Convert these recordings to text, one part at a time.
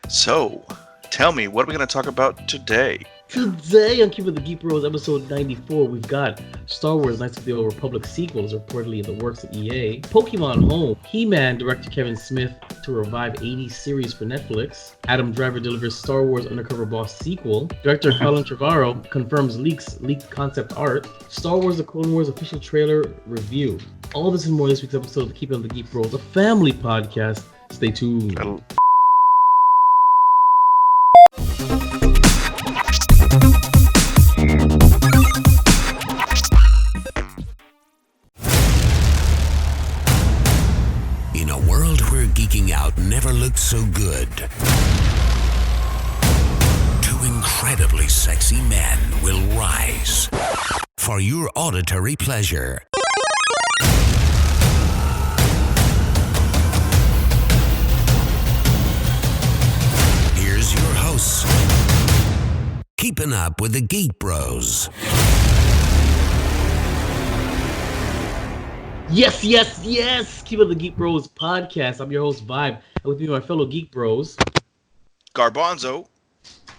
So, tell me, what are we going to talk about today? Today on Keepin the GEEK BROS episode 94, we've got Star Wars Knights of the Old Republic sequels reportedly in the works at EA, Pokemon Home, He-Man director Kevin Smith to revive 80s series for Netflix, Adam Driver delivers Star Wars Undercover Boss sequel, director Colin Trevorrow confirms leaked concept art, Star Wars The Clone Wars official trailer review. All this and more this week's episode of Keepin the GEEK BROS, a family podcast. Stay tuned. In a world where geeking out never looked so good, two incredibly sexy men will rise for your auditory pleasure. Here's your hosts, keeping up with the Geek Bros. Yes! Keepin the GEEK BROS podcast. I'm your host, Vibe. And with me, my fellow Geek Bros. Garbanzo.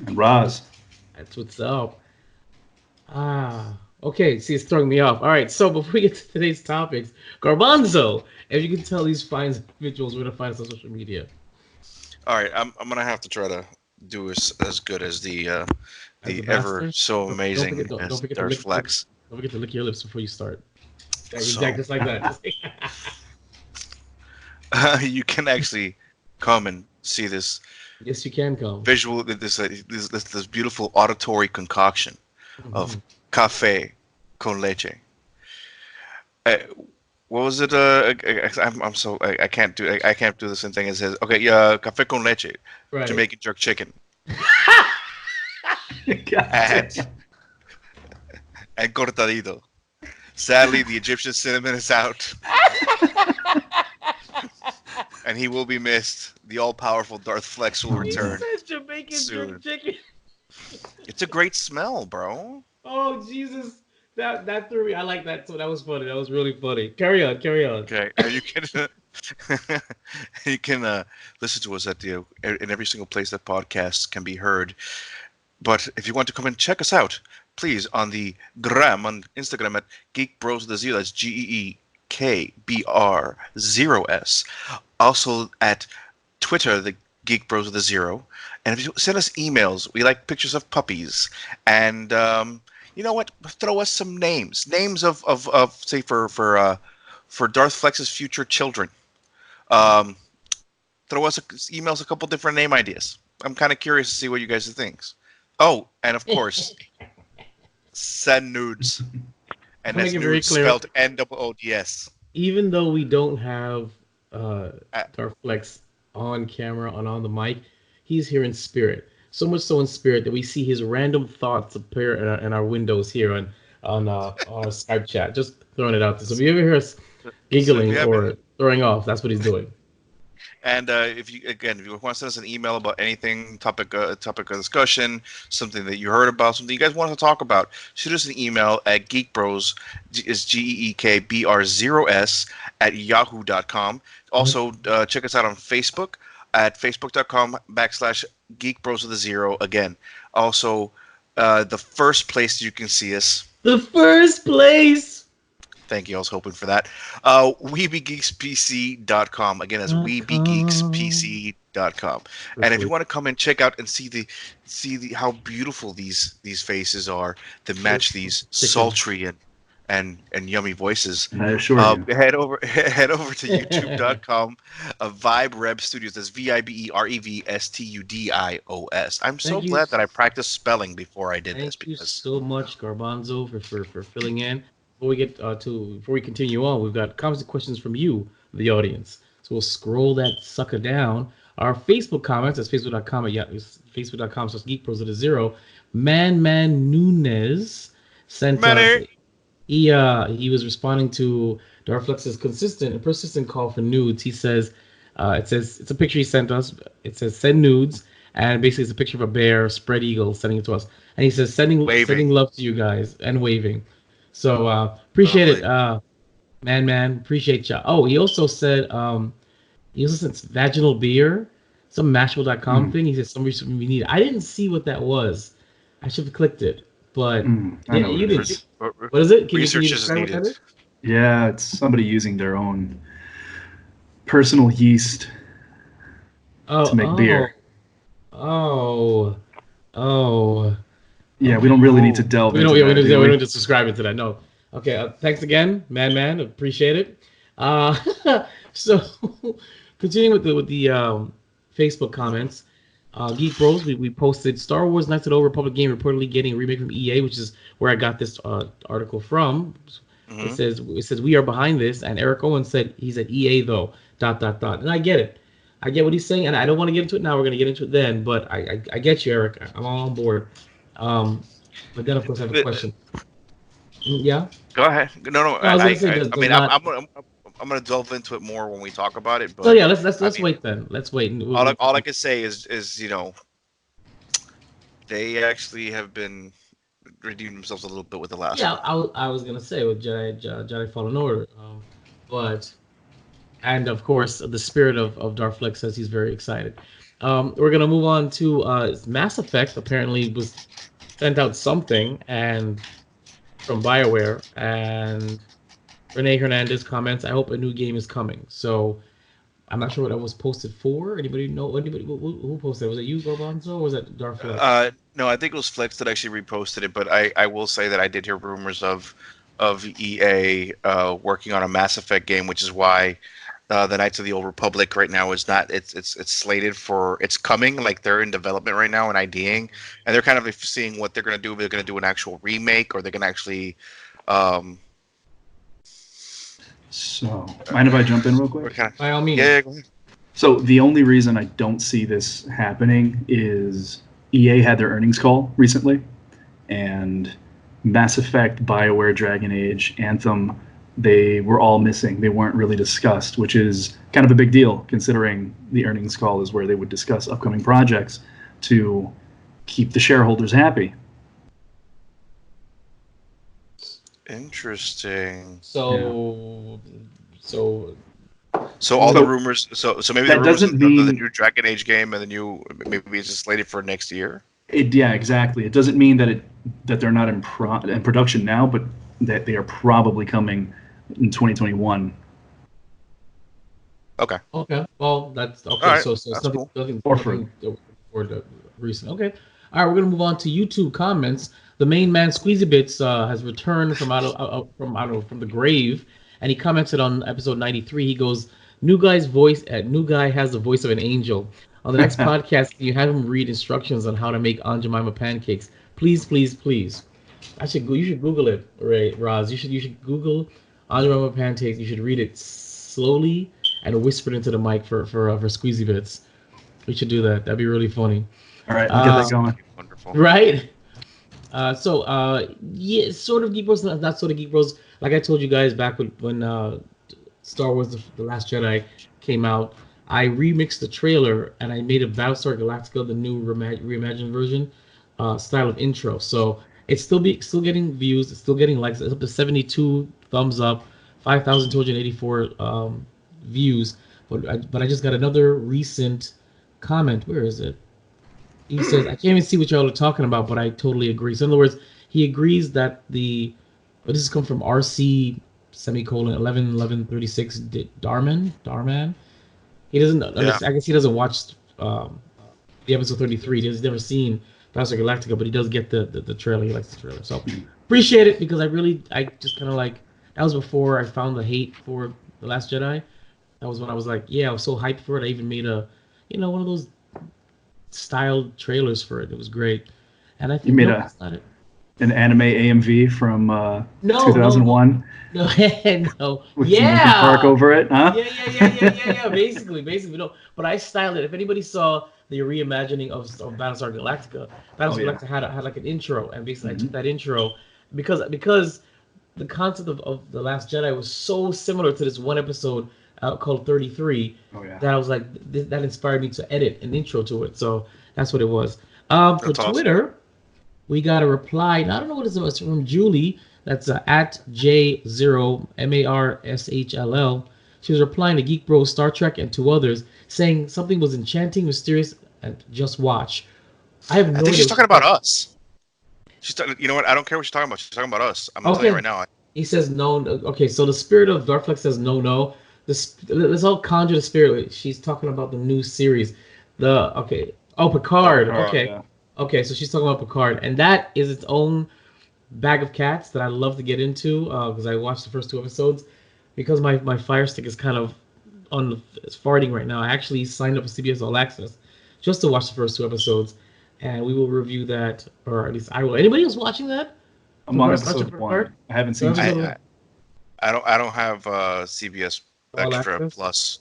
And Roz. That's what's up. Okay. See, it's throwing me off. All right, so before we get to today's topics, Garbanzo, as you can tell, these fine individuals we're going to find us on social media. All right, I'm going to have to try to do as good as the ever so amazing Darth Flex. Don't forget to lick your lips before you start. Exactly, just like that. You can actually come and see this. Yes, you can come. Visual, this beautiful auditory concoction of café con leche. What was it? I can't do the same thing as his. Okay, café con leche, right. Jamaican jerk chicken, and cortadito. Sadly, the Egyptian cinnamon is out. And he will be missed. The all-powerful Darth Flex will return Jamaican soon. jerk chicken. It's a great smell, bro. Oh, Jesus. That threw me. I like that. So that was funny. That was really funny. Carry on. Okay. You can listen to us in every single place that podcasts can be heard. But if you want to come and check us out, please, on the gram, on Instagram at Geek Bros the Zero, that's GEEKBR0S. Also at Twitter, the Geek Bros the Zero. And if you send us emails, we like pictures of puppies. And you know what? Throw us some names. Names of say, for Darth Flex's future children. Throw us emails a couple different name ideas. I'm kind of curious to see what you guys think. Oh, and of course, send nudes. And that's nudes spelled N-O-O-D-S. Even though we don't have Darth Flex on camera and on the mic, he's here in spirit. So much so in spirit that we see his random thoughts appear in our windows here on our Skype chat. Just throwing it out there. So if you ever hear us giggling or throwing off, that's what he's doing. And if you want to send us an email about anything, topic of discussion, something that you heard about, something you guys want to talk about, shoot us an email at geekbros, is GEEKBR0S at yahoo.com. Also, check us out on Facebook at facebook.com/geekbros with a zero. Again, also, the first place you can see us. The first place! Thank you. I was hoping for that. WeBeGeeksPC.com. Again, that's WeBeGeeksPC.com. And if you want to come and check out and see how beautiful these faces are that match these sultry and yummy voices, I assure you. head over to YouTube.com. VibeReb Studios. That's VibeRevStudios. I'm so glad that I practiced spelling before I did this. Thank you so much, Garbanzo, for filling in. Before we continue on, we've got comments and questions from you, the audience. So we'll scroll that sucker down. Our Facebook comments, that's facebook.com/geekbros0. Man Nunez sent us. He was responding to Darth Flex's consistent and persistent call for nudes. He says, it's a picture he sent us. It says send nudes, and basically it's a picture of a bear, spread eagle, sending it to us. And he says sending love to you guys and waving. So appreciate it, man. Appreciate ya. Oh, he also said vaginal beer. some Mashable.com thing. He said some research we need. I didn't see what that was. I should have clicked it, but I know you what it did. is. What is it? Can Research you is describe what that needed. is? Yeah, it's somebody using their own personal yeast Oh, to make beer. oh, oh. Yeah, we Okay. don't really need to delve We into don't. Yeah, that, do we we? don't just subscribe it to that. No. Okay. Thanks again, man. Appreciate it. So continuing with the Facebook comments, Geek Bros, we posted Star Wars Knights of the Old Republic game reportedly getting a remake from EA, which is where I got this article from. Mm-hmm. It says we are behind this, and Eric Owen said he's at EA though. ... And I get it. I get what he's saying, and I don't want to get into it now. We're going to get into it then, but I get you, Eric. I'm all on board. But then, of course, I have a question. Yeah? Go ahead. No. I was going to say, I does mean, not... I'm gonna delve into it more when we talk about it. But So, yeah, let's I mean, wait then. Let's wait. all I can say is they actually have been redeeming themselves a little bit with the last one. I was going to say with Jedi Fallen Order. But... And, of course, the spirit of Darflex says he's very excited. We're going to move on to Mass Effect. Apparently was sent out something and from BioWare, and Renee Hernandez comments, I hope a new game is coming. So I'm not sure what that was posted for. Anybody know? Who posted it? Was it you, Gorbanzo, or was that Darflex? No, I think it was Flex that actually reposted it, but I will say that I did hear rumors of EA working on a Mass Effect game, which is why the Knights of the Old Republic right now is not. It's slated for. It's coming. Like they're in development right now and IDing, and they're kind of seeing what they're going to do. They're going to do an actual remake, or they're going to actually. So, mind if I jump in real quick? By all means. Yeah, go ahead. So the only reason I don't see this happening is EA had their earnings call recently, and Mass Effect, BioWare, Dragon Age, Anthem, they were all missing. They weren't really discussed, which is kind of a big deal considering the earnings call is where they would discuss upcoming projects to keep the shareholders happy. Interesting. So all the rumors. So maybe that the rumors doesn't of mean the new Dragon Age game and the new maybe it's just slated for next year. Yeah, exactly. It doesn't mean that they're not in production now, but that they are probably coming in 2021. Okay. Well, that's okay. Right. So it's That's nothing, cool. nothing, Or nothing for the recent. Okay. All right, we're gonna move on to YouTube comments. The main man Squeezy Bits has returned from from the grave, and he commented on episode 93. He goes, "New guy has the voice of an angel. On the next podcast, you have him read instructions on how to make Aunt Jemima pancakes. Please, please, please." You should Google it, right, Roz? You should Google Aunt Jemima pancakes. You should read it slowly and whisper it into the mic for Squeezy Bits. We should do that. That'd be really funny. All right, I'll get that going. Wonderful. Right? Yeah, sort of Geek Bros, not sort of Geek Bros. Like I told you guys back when Star Wars The Last Jedi came out, I remixed the trailer and I made a Battlestar Galactica, the new reimagined version, style of intro. So it's still getting views, it's still getting likes. It's up to 72 thumbs up, 5,284 views. But I just got another recent comment. Where is it? He says, I can't even see what y'all are talking about, but I totally agree. So in other words, he agrees that this has come from RC semicolon 1136 Darman. He doesn't. Yeah. I guess he doesn't watch the episode 33. He's never seen Battlestar Galactica, but he does get the trailer. He likes the trailer, so appreciate it because I just kind of like that was before I found the hate for The Last Jedi. That was when I was like, yeah, I was so hyped for it. I even made one of those styled trailers for it. It was great, and I think You made that's not it. an anime AMV from No, 2001 No, with Linkin Park over it, huh? Yeah. Basically, no. But I styled it. If anybody saw the reimagining of Battlestar Galactica, Galactica had like an intro, and basically I took that intro because the concept of The Last Jedi was so similar to this one episode called 33 that I was like, that inspired me to edit an intro to it. So that's what it was. For Twitter, awesome. We got a reply. I don't know what it is. It's from Julie. That's at J0MARSHLL. She was replying to Geek Bros, Star Trek, and to others, saying something was enchanting, mysterious, and just watch. I have no I think idea she's what talking she's about talking. us. You know what? I don't care what she's talking about. She's talking about us. I'm gonna tell you Okay. right now. He says no. Okay, so the spirit of Darflex says no, no. Let's all conjure the spirit. She's talking about the new series. Okay. Oh, Oh, Picard. Picard, Okay. yeah. Okay, so she's talking about Picard, and that is its own bag of cats that I love to get into because I watched the first two episodes. Because my Fire Stick is kind of it's farting right now. I actually signed up for CBS All Access just to watch the first two episodes, and we will review that, or at least I will. Anybody else watching that? I'm on Picard, Star Trek episode Picard? 1. I haven't So seen two. episode I, one, I I don't have CBS All Extra Access. Plus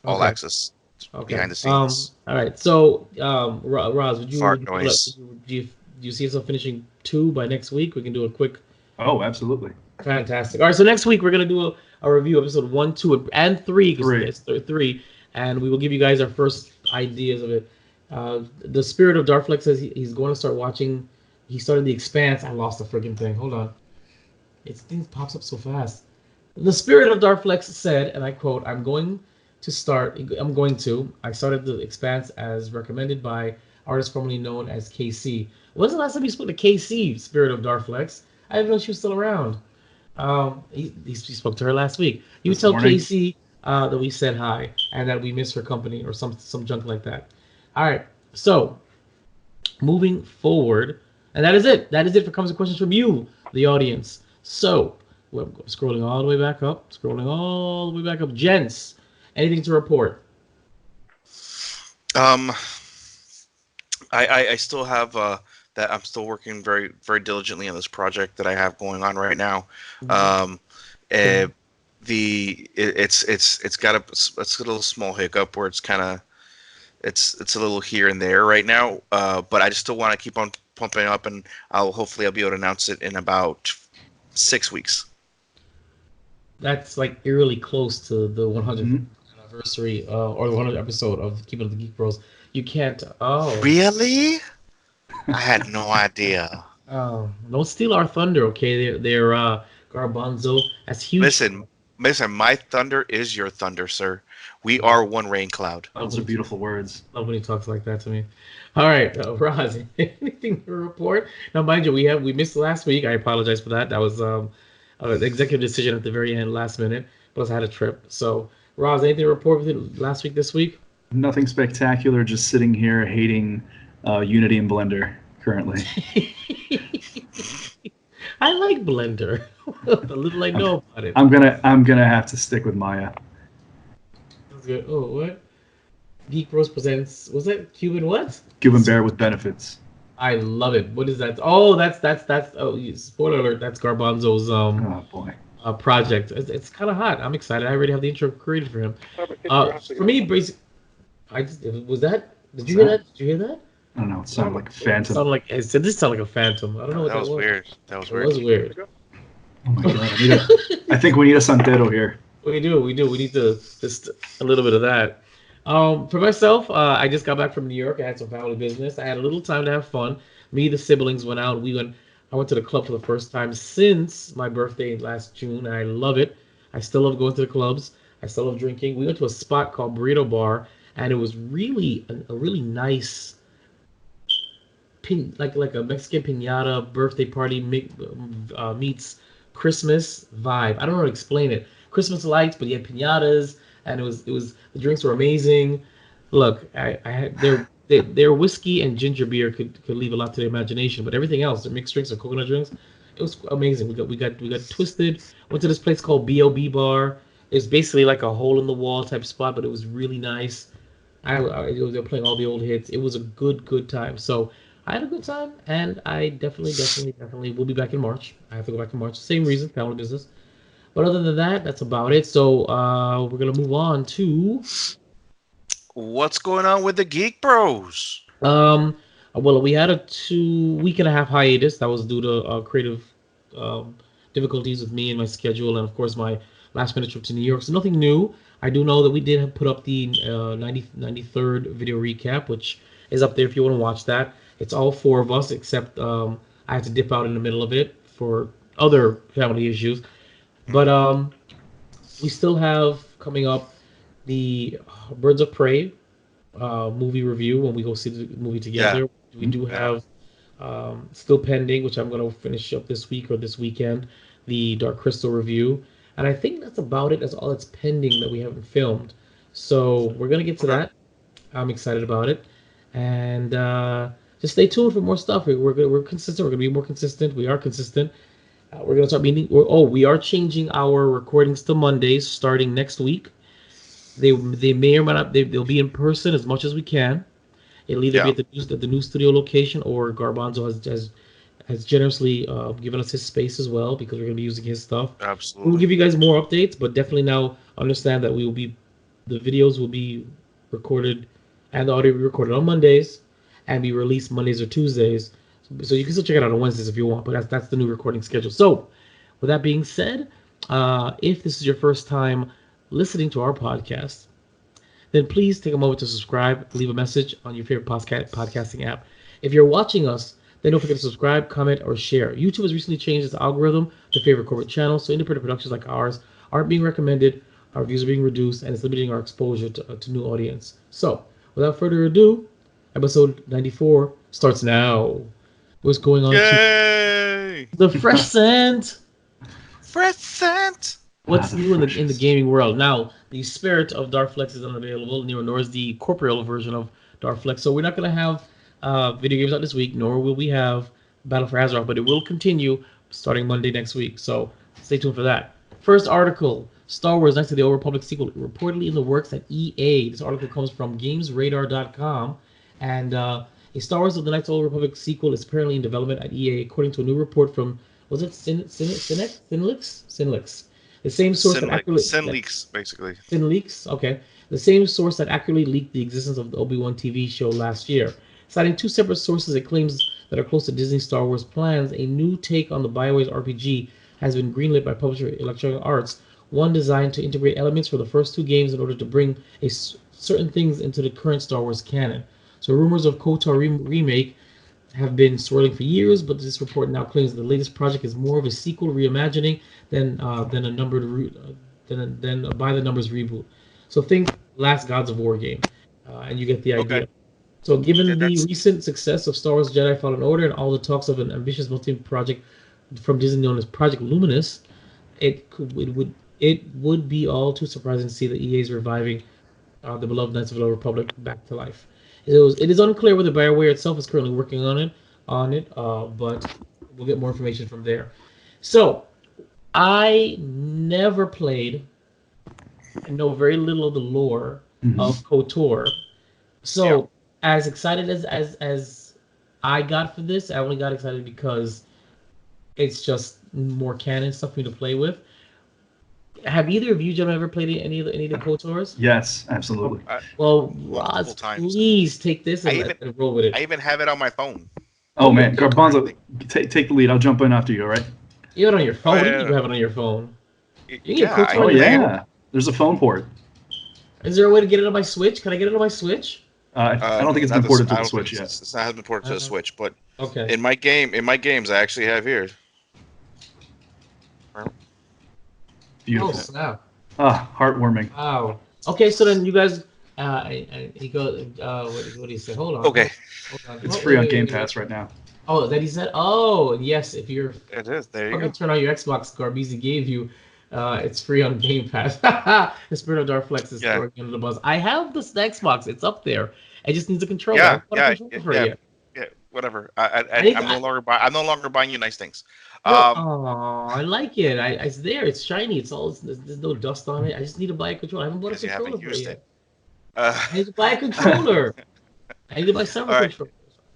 All Okay. Access Okay. behind the scenes. All right. So, Roz, Fart noise. do you see yourself finishing 2 by next week? We can do a quick. Oh, absolutely. Fantastic. All right. So next week we're gonna do a review of episode 1, 2, and 3 because 3. it's 3, and we will give you guys our first ideas of it. The spirit of Darflex says he's going to start watching. He started The Expanse. I lost the freaking thing. Hold on. Things pops up so fast. The spirit of Darflex said, and I quote, I started The Expanse as recommended by artist formerly known as KC. When's the last time you spoke to KC, spirit of Darflex? I didn't know she was still around. He spoke to her last week. You This tell morning. KC that we said hi and that we miss her company or some junk like that. All right, so moving forward, and that is it. That is it for comments and questions from you, the audience. So we're scrolling all the way back up. Gents, anything to report? I still have that I'm still working very very diligently on this project that I have going on right now. Uh, it's got a little small hiccup where it's kind of it's a little here and there right now. But I just still want to keep on pumping up, and I'll be able to announce it in about 6 weeks. That's like eerily close to the 100th anniversary or the 100th episode of Keeping Up the Geek Bros. You can't. Oh. Really? I had no idea. Oh, don't steal our thunder, okay? They're Garbanzo. That's huge. Listen, my thunder is your thunder, sir. We are one rain cloud. Those are beautiful words. Love when he talks like that to me. All right, Roz, anything to report? Now, mind you, we missed last week. I apologize for that. That was an executive decision at the very end, last minute. Plus, I had a trip. So, Roz, anything to report with it last week, this week? Nothing spectacular. Just sitting here hating Unity and Blender currently. I like Blender. The little I know about it. I'm gonna have to stick with Maya. That's good. Oh, what? Geek Bros presents. Was that Cuban what? Cuban Bear with benefits. I love it. What is that? Oh, that's. Oh, spoiler alert. That's Garbanzo's Oh boy. Project. It's kind of hot. I'm excited. I already have the intro created for him. For me, basically, was that. Did you hear that? Did you hear that? I don't know. It sounded like a phantom. This sounded like a phantom. I don't know what that was. Weird. That was weird. It was weird. Oh my god. I think we need a Santero here. We do. We need just a little bit of that. For myself, I just got back from New York. I had some family business. I had a little time to have fun. Me, the siblings went out. I went to the club for the first time since my birthday last June. And I love it. I still love going to the clubs. I still love drinking. We went to a spot called Burrito Bar, and it was really a really nice, like a Mexican piñata birthday party meets Christmas vibe. I don't know how to explain it. Christmas lights, but you had piñatas, and it was the drinks were amazing. Look, I had their whiskey and ginger beer could leave a lot to the imagination, but everything else, the mixed drinks or coconut drinks, it was amazing. We got twisted. Went to this place called B.O.B. Bar. It's basically like a hole in the wall type spot, but it was really nice. They were playing all the old hits. It was a good time. So I had a good time, and I definitely will be back in March. I have to go back in March. Same reason, family business. But other than that, that's about it. So we're gonna move on to What's going on with the Geek Bros? well, we had a 2.5-week hiatus. That was due to creative difficulties with me and my schedule, and of course my last minute trip to New York. So nothing new. I do know that we did put up the 93rd video recap, which is up there if you want to watch that. It's all 4 of us, except I had to dip out in the middle of it for other family issues. But We still have coming up the Birds of Prey movie review when we go see the movie Yeah, together. We do yeah, have still pending, which I'm going to finish up this week or this weekend, the Dark Crystal review. And I think that's about it. That's all that's pending that we haven't filmed. So we're going to get to okay, that. I'm excited about it. And just stay tuned for more stuff. We're consistent. We're going to be more consistent. We are consistent. We're going to start meeting. We are changing our recordings to Mondays starting next week. They may or may not, they'll be in person as much as we can. It'll either be yeah, at the new studio location, or Garbanzo has generously given us his space as well, because we're going to be using his stuff. We'll absolutely. give you guys more updates, but definitely now understand that the videos will be recorded and the audio will be recorded on Mondays and be released Mondays or Tuesdays. So you can still check it out on Wednesdays if you want, but that's the new recording schedule. So with that being said, if this is your first time listening to our podcast, then please take a moment to subscribe, leave a message on your favorite podcasting app. If you're watching us, then don't forget to subscribe, comment, or share. YouTube has recently changed its algorithm to favor corporate channels, so independent productions like ours aren't being recommended, our views are being reduced, and it's limiting our exposure to new audience. So, without further ado, episode 94 starts now. What's going on, Keep? Yay! The fresh scent. Present. What's The new in the freshest. gaming world? Now, the spirit of Darflex is unavailable, nor is the corporeal version of Darflex. So we're not going to have video games out this week, nor will we have Battle for Azeroth, but it will continue starting Monday next week. So stay tuned for that. First article: Star Wars: Knights of the Old Republic sequel reportedly in the works at EA. This article comes from GamesRadar.com, and a Star Wars of the Knights of the Old Republic sequel is apparently in development at EA, according to a new report from was it Sinlix? The same source that accurately Sin leaks, basically. leaks. Okay, the same source that accurately leaked the existence of the Obi-Wan TV show last year. Citing two separate sources, it claims that are close to Disney Star Wars plans, a new take on the BioWare's RPG has been greenlit by publisher Electronic Arts, one designed to integrate elements from the first two games in order to bring certain things into the current Star Wars canon. So rumors of KOTOR remake have been swirling for years, but this report now claims the latest project is more of a sequel reimagining than a numbered than a by the numbers reboot. So think Last Gods of War game, and you get the Okay, idea. So given the that's recent success of Star Wars Jedi Fallen Order and all the talks of an ambitious multi-project from Disney known as Project Luminous, it would be all too surprising to see that EA is reviving the beloved Knights of the Old Republic back to life. It is unclear whether BioWare itself is currently working on it, but we'll get more information from there. So I never played and know very little of the lore Mhm. of KOTOR. yeah. So as excited as I got for this, I only got excited because it's just more canon stuff for me to play with. Have either of you gentlemen ever played any of the KOTORs? Yes, absolutely. I, Well, Roz, multiple times. please take this I and, even and roll with I it. even have it on my phone. Oh You man, okay? Garbanzo, Currently. take the lead. I'll jump in after you. All right? You have it on your Oh phone. What do you mean yeah, you have it on your phone? You can get yeah. KOTOR Oh on your I phone. yeah. There's a phone port. Is there a way to get it on my Switch? Can I get it on my Switch? I don't think it's been not this. ported to I the don't think Switch yet. it's not has been ported to the Uh, Switch, but okay. in my games, I actually have here. Oh Beautiful. snap! Ah, heartwarming. Wow. Okay, so then you guys, and he goes, what do you say? Hold on, Okay, hold on. It's Oh, free on wait, Game wait, wait. Pass right now. Oh, that he said. Oh, yes. If you're it is. There you fucking go. turn on your Xbox, Garbizi gave you. It's free on Game Pass. The Spirit of Darflex is Yeah, throwing me under the bus. I have this Xbox. It's up there. It just needs a controller. I yeah, haven't bought a yeah, controller yeah, for it yeah. yet. Yeah, whatever. I need. I'm no longer buying you nice things. No, Um, oh, I like it. It's there. It's shiny. There's no dust on it. I just need to buy a controller. I haven't bought a because you haven't controller for it used it. yet. Uh, I need to buy a controller. I need to buy several all right. controllers.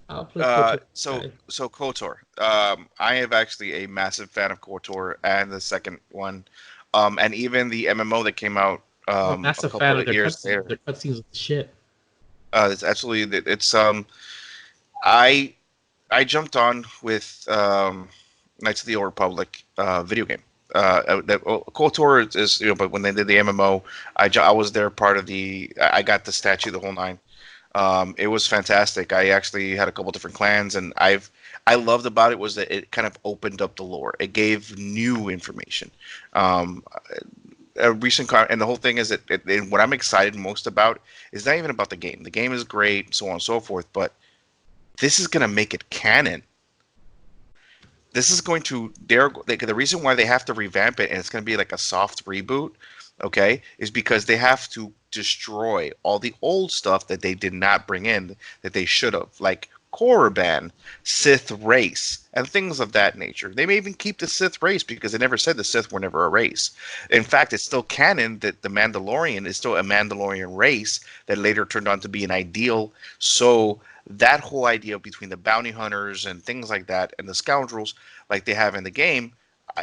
I'll play KOTOR. Okay. So KOTOR. I am actually a massive fan of KOTOR and the second one, and even the MMO that came out I'm a a massive fan couple of of their years cutscenes. later. Their cutscenes are the shit. It's absolutely I I jumped on with Knights of the Old Republic video game. KOTOR is but when they did the MMO, I was there part of I got the statue the whole nine. It was fantastic. I actually had a couple different clans, and I loved about it was that it kind of opened up the lore. It gave new information. Um, and the whole thing is that what I'm excited most about is not even about the game. The game is great, so on and so forth, but this is going to make it canon. This is going to the reason why they have to revamp it and it's going to be like a soft reboot, okay, is because they have to destroy all the old stuff that they did not bring in that they should have, like Korriban, Sith race, and things of that nature. They may even keep the Sith race because they never said the Sith were never a race. In fact, it's still canon that the Mandalorian is still a Mandalorian race that later turned out to be an ideal. So that whole idea between the bounty hunters and things like that and the scoundrels like they have in the game,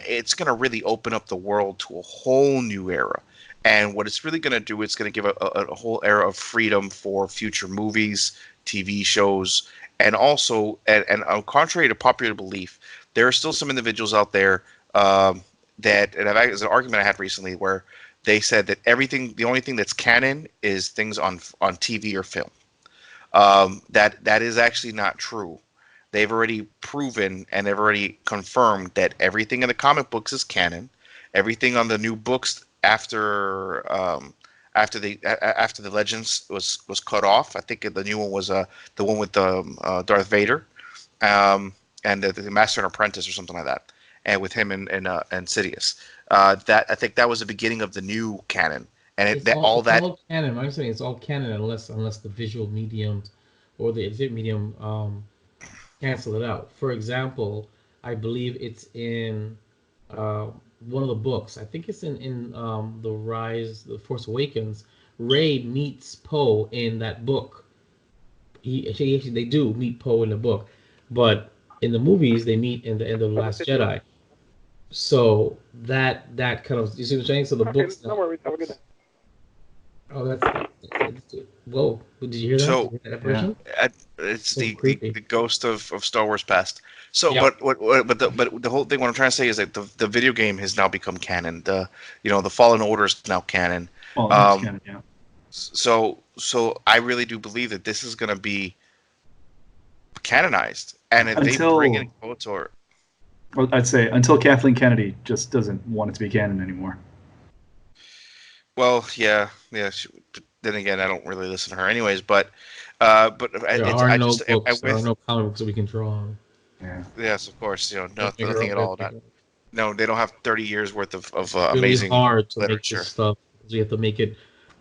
it's going to really open up the world to a whole new era. And what it's really going to do, it's going to give a whole era of freedom for future movies, TV shows, and also, and contrary to popular belief, there are still some individuals out there that, and there's an argument I had recently where they said that the only thing that's canon is things on TV or film. That is actually not true. They've already proven and they've already confirmed that everything in the comic books is canon. Everything on the new books after the Legends was cut off. I think the new one was the one with Darth Vader, and the Master and Apprentice or something like that, and with him and Sidious. That I think that was the beginning of the new canon. And It's all canon. I'm saying it's all canon unless the visual medium or the exhibit medium cancel it out. For example, I believe it's in one of the books. I think it's in The Force Awakens. Rey meets Poe in that book. They do meet Poe in the book, but in the movies they meet in the end of The Last Jedi. So that kind of, you see what I'm saying? So the books. Don't worry, have a good day. Oh, that's whoa! Did you hear that? So, Did you hear that version? It's So the creepy. ghost of Star Wars past. So, Yeah. but the whole thing, what I'm trying to say is that the video game has now become canon. The Fallen Order is now canon. Well, that's canon, yeah. So I really do believe that this is going to be canonized, and if they bring in KOTOR, Well, I'd say until Kathleen Kennedy just doesn't want it to be canon anymore. well, yeah. Then again, I don't really listen to her, anyways. But There are no books. There are no comic books that we can draw on. Yeah. Yes, of course. Figure Nothing out at all. that- No, they don't have 30 years worth of It's amazing really hard to literature. make this stuff. We have to make it,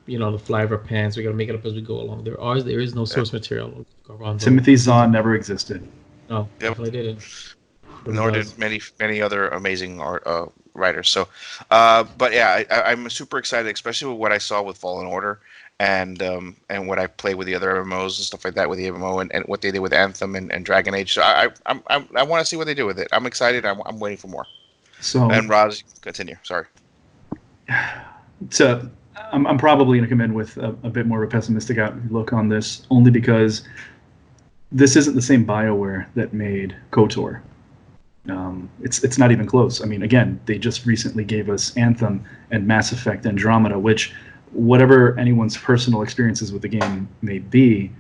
the fly of our pants. We got to make it up as we go along. There is no source material around. Timothy Zahn never existed. No, Yep. definitely didn't. Nor did many other amazing writers. So, but yeah, I'm super excited, especially with what I saw with Fallen Order and what I played with the other MMOs and stuff like that with the MMO and what they did with Anthem and Dragon Age. So I want to see what they do with it. I'm excited. I'm waiting for more. So And Roz, continue. Sorry. So I'm probably going to come in with a bit more of a pessimistic outlook on this, only because this isn't the same BioWare that made KOTOR. It's not even close. I mean, again, they just recently gave us Anthem and Mass Effect Andromeda, which, whatever anyone's personal experiences with the game may be,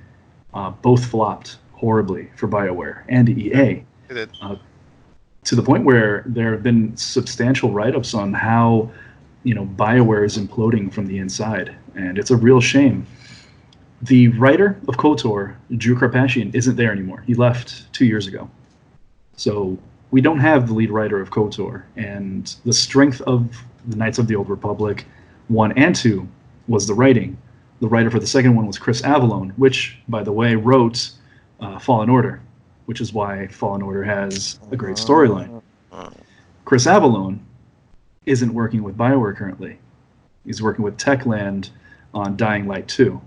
both flopped horribly for BioWare and EA. It did. To the point where there have been substantial write-ups on how, BioWare is imploding from the inside, and it's a real shame. The writer of KOTOR, Drew Karpathian, isn't there anymore. He left 2 years ago. So we don't have the lead writer of KOTOR, and the strength of the Knights of the Old Republic 1 and 2 was the writing. The writer for the second one was Chris Avellone, which, by the way, wrote Fallen Order, which is why Fallen Order has a great storyline. Chris Avellone isn't working with BioWare currently. He's working with Techland on Dying Light 2.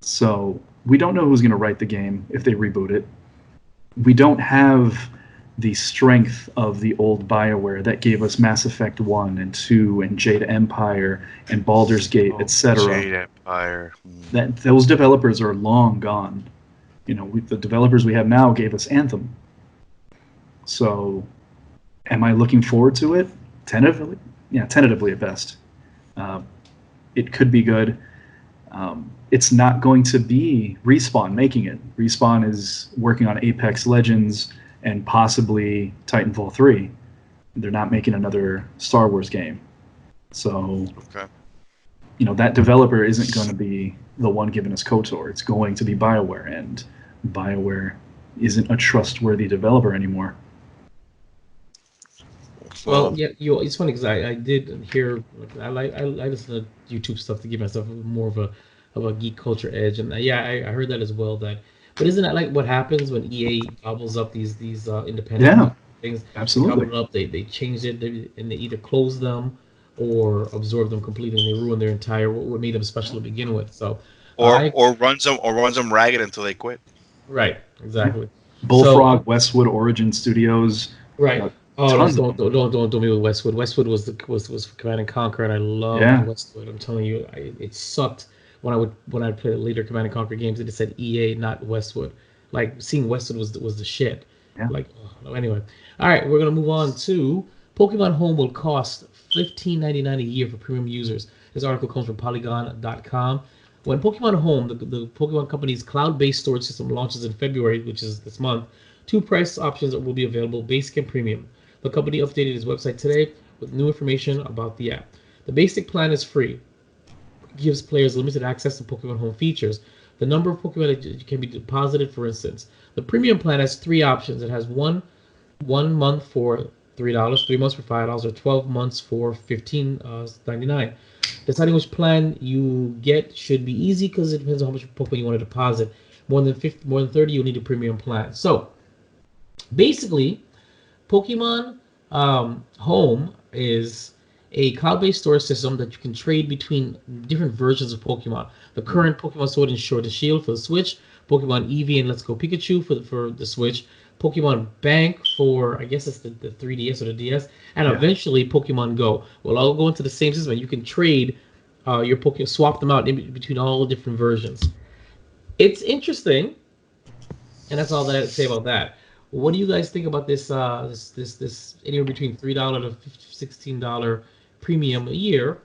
So we don't know who's going to write the game if they reboot it. We don't have the strength of the old BioWare that gave us Mass Effect 1 and 2 and Jade Empire and Baldur's Gate, etc. Jade Empire. Those developers are long gone. The developers we have now gave us Anthem. So am I looking forward to it? Tentatively? Yeah, tentatively at best. It could be good. It's not going to be Respawn making it. Respawn is working on Apex Legends and possibly Titanfall 3. They're not making another Star Wars game. So, Okay. That developer isn't going to be the one giving us KOTOR. It's going to be BioWare, and BioWare isn't a trustworthy developer anymore. Well, yeah, it's funny because I did hear I listen to YouTube stuff to give myself more of a geek culture edge, and yeah, I heard that as well. But isn't that like what happens when EA gobbles up these independent Yeah, things? They absolutely. gobble it up, they change it, and they either close them or absorb them completely, and they ruin their entire what made them special to begin with. So, Or I runs them ragged until they quit. right, exactly. So Bullfrog, Westwood, Origin Studios, right. Oh, tons of don't them. don't don't don't, don't me with Westwood. Westwood was Command and Conquer, and I loved Yeah, Westwood. I'm telling you, it sucked when I played later Command and Conquer games. It just said EA, not Westwood. Like seeing Westwood was the shit. yeah. Like oh, no, anyway, all right, we're gonna move on to Pokemon Home will cost $15.99 a year for premium users. This article comes from Polygon.com. When Pokemon Home, the Pokemon company's cloud-based storage system, launches in February, which is this month, two price options will be available: basic and premium. The company updated its website today with new information about the app. The basic plan is free, gives players limited access to Pokemon Home features. The number of Pokemon that can be deposited, for instance. The premium plan has three options. It has one month for $3, 3 months for $5, or 12 months for $15.99. Deciding which plan you get should be easy because it depends on how much Pokemon you want to deposit. More than 30, you'll need a premium plan. So basically, Pokemon Home is a cloud-based storage system that you can trade between different versions of Pokemon. The current Pokemon Sword and Shield for the Switch, Pokemon Eevee and Let's Go Pikachu for the Switch, Pokemon Bank for I guess it's the 3DS or the DS, and Yeah. eventually Pokemon Go. Will all go into the same system. You can trade your Pokemon, swap them out in between all different versions. It's interesting, and that's all that I have to say about that. What do you guys think about this anywhere between $3 to $16 premium a year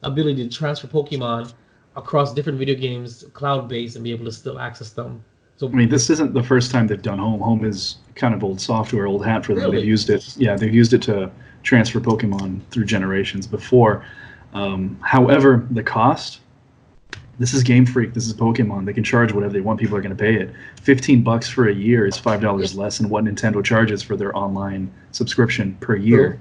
ability to transfer Pokemon across different video games, cloud based, and be able to still access them? So I mean, this isn't the first time they've done Home. Home is kind of old software, old hat for them. They've really, used it. Yeah, they've used it to transfer Pokemon through generations before. However, the cost. This is Game Freak. This is Pokemon. They can charge whatever they want. People are going to pay it. $15 for a year is $5 less than what Nintendo charges for their online subscription per year.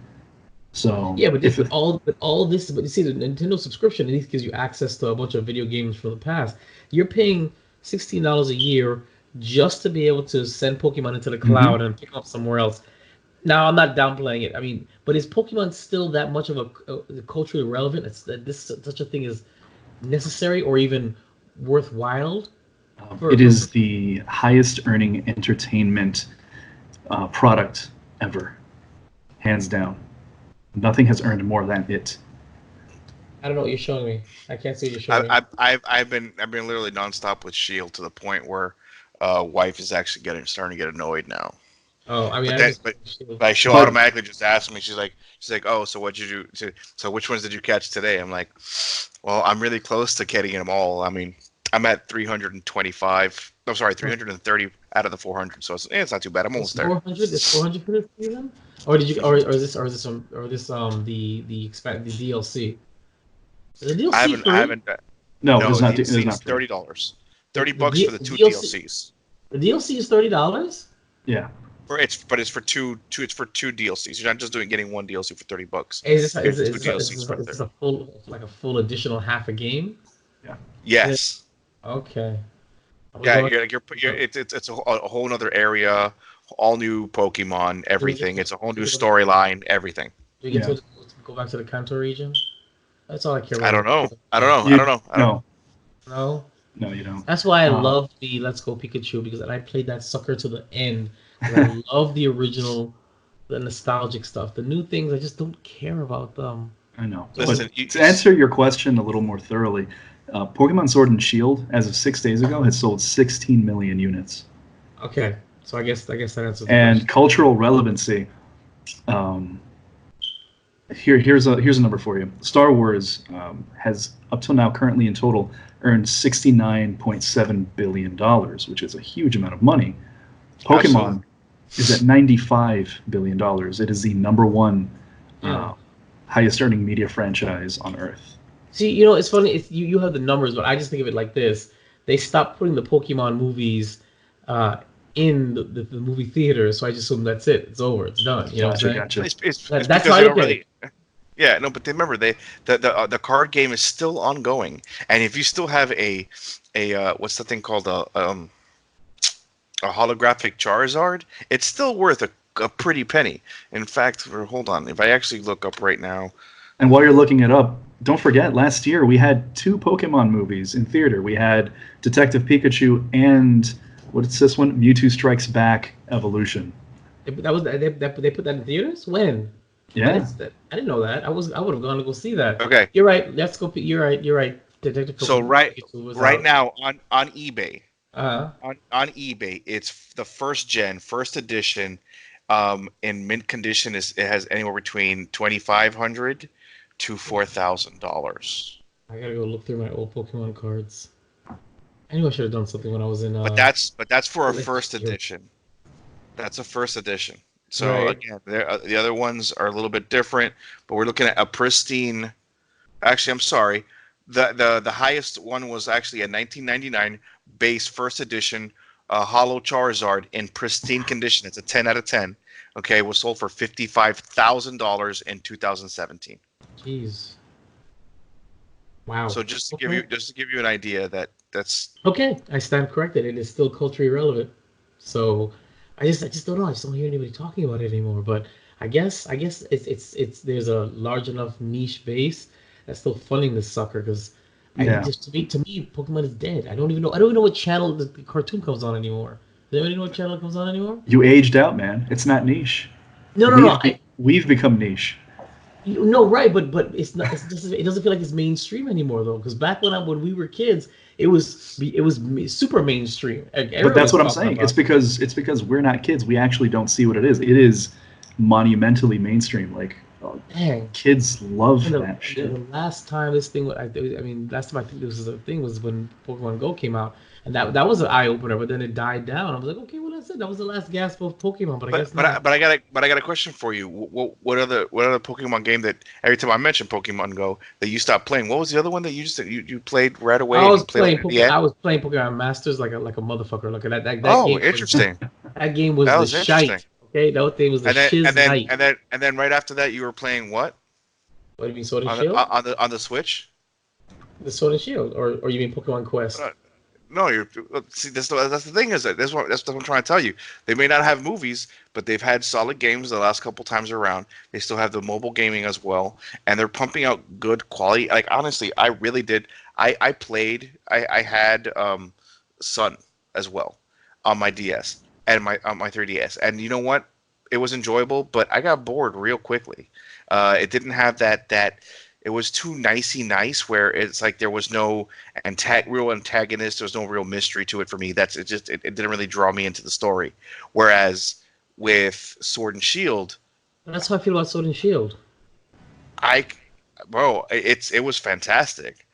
So yeah, but if all this, but you see, the Nintendo subscription at least gives you access to a bunch of video games from the past. You're paying $16 a year just to be able to send Pokemon into the cloud and pick them up somewhere else. Now, I'm not downplaying it. I mean, but is Pokemon still that much of a culturally relevant? It's that this such a thing is necessary or even worthwhile? it is the highest earning entertainment product ever, hands down. Nothing has earned more than it. I don't know what you're showing me. I can't see what you're showing me. I've been literally nonstop with Shield to the point where wife is actually starting to get annoyed now. Oh, I mean, But I then, just but like she'll But automatically just ask me. She's like, oh, so what did you do? So which ones did you catch today? I'm like, well, I'm really close to getting them all. I mean, I'm at 325. No, sorry, 330 out of the 400. So it's not too bad. I'm almost there. 400. Is 400 for this season? Or did you? Or the DLC? Is the I DLC haven't. I free? haven't. no, it No, is not. It DLC is is not free. $30. The, $30 for the the two DLC. DLCs. The DLC is $30. Yeah. It's for two DLCs. You're not just getting one DLC for $30. Is this You're is, getting two is, DLCs for is 30. this a full additional half a game? Yeah. Yes. Okay. Yeah, it's a whole other area, all new Pokemon, Do we get everything. to, It's a whole do new we get to, storyline, everything. do we get Yeah. to go back to the Kanto region? That's all I care I about. don't know. I don't know. I You don't know. I don't. no, No. no, you don't. That's why I Uh, love the Let's Go Pikachu because I played that sucker to the end. I love the original, the nostalgic stuff. The new things, I just don't care about them. I know. Listen, But to answer your question a little more thoroughly, Pokemon Sword and Shield, as of 6 days ago, has sold 16 million units. Okay, so I guess that answers the And question. cultural relevancy. Um, here's a number for you. Star Wars has up till now, currently in total, earned $69.7 billion, which is a huge amount of money. Pokemon Absolutely. is at $95 billion. It is the number one Yeah. highest earning media franchise on Earth. See, it's funny. You have the numbers, but I just think of it like this: they stopped putting the Pokemon movies uh, in the movie theaters, so I just assume that's it. It's over. It's done. You know what Gotcha, I'm saying? gotcha. It's That's how because I they look don't at it. really. Yeah, no, but they remember the card game is still ongoing, and if you still have a what's the thing called a holographic Charizard, it's still worth a pretty penny. In fact, hold on, if I actually look up right now, And while you're looking it up, don't forget last year we had 2 Pokemon movies in theater. We had Detective Pikachu and what's this one? Mewtwo Strikes Back Evolution. They put that in theaters when? Yeah. I didn't know that. I would have gone to go see that. okay, You're right. Let's go. You're right. You're right. Detective so Pikachu was right out. now on eBay. Uh, On eBay, it's the first edition, in mint condition. It has anywhere between $2,500 to $4,000. I gotta go look through my old Pokemon cards. I knew I should have done something when I was in But that's for a last first year. edition. That's a first edition. So Right. again, the other ones are a little bit different, but we're looking at a pristine. Actually, I'm sorry. The highest one was actually a 1999 base first edition Hollow Charizard in pristine condition. It's a 10 out of 10. Okay, was sold for $55,000 in 2017. Jeez. Wow. So Okay. just to give you an idea that's Okay. I stand corrected. It is still culturally relevant. So I just don't know. I just don't hear anybody talking about it anymore. But I guess it's there's a large enough niche base that's still funding this sucker because I Yeah. just to me Pokemon is dead. I don't even know what channel the cartoon comes on anymore. Does anybody know what channel it comes on anymore? You aged out, man. It's not niche. No, no, no. We've become niche. No, right, but it's not. It doesn't feel like it's mainstream anymore though. Because back when we were kids, it was super mainstream. Like, But everyone that's was what I'm talking saying. about it. It's because we're not kids. We actually don't see what it is. It is monumentally mainstream. Like Dang. kids love And that shit. the last time this thing, last time I think this was a thing was when Pokemon Go came out, and that was an eye opener. But then it died down. I was like, okay, well that's it. That was the last gasp of Pokemon. But I But guess but I, not. but I got a question for you. What other Pokemon game that every time I mention Pokemon Go that you stopped playing? What was the other one that you played right away and you played like at the I end? was playing Pokemon Masters like a motherfucker. Like that Oh, game was interesting. that game was That the was interesting. shite. Okay, that thing was the And then shiz and then light. and then and then right after that, you were playing what What do you mean, Sword and on the Shield? on the Switch? The Sword and Shield, or you mean Pokemon Quest? Uh, No, you're see. That's the thing is that that's what I'm trying to tell you. They may not have movies, but they've had solid games the last couple times around. They still have the mobile gaming as well, and they're pumping out good quality. Like honestly, I really did. I played. I had Sun as well on my DS and my on my 3DS, and you know what? It was enjoyable, but I got bored real quickly. It didn't have that. It was too nicey nice, where it's like there was no real antagonist. There was no real mystery to it for me. It didn't really draw me into the story. Whereas with Sword and Shield, That's how I feel about Sword and Shield. I, bro, it was fantastic.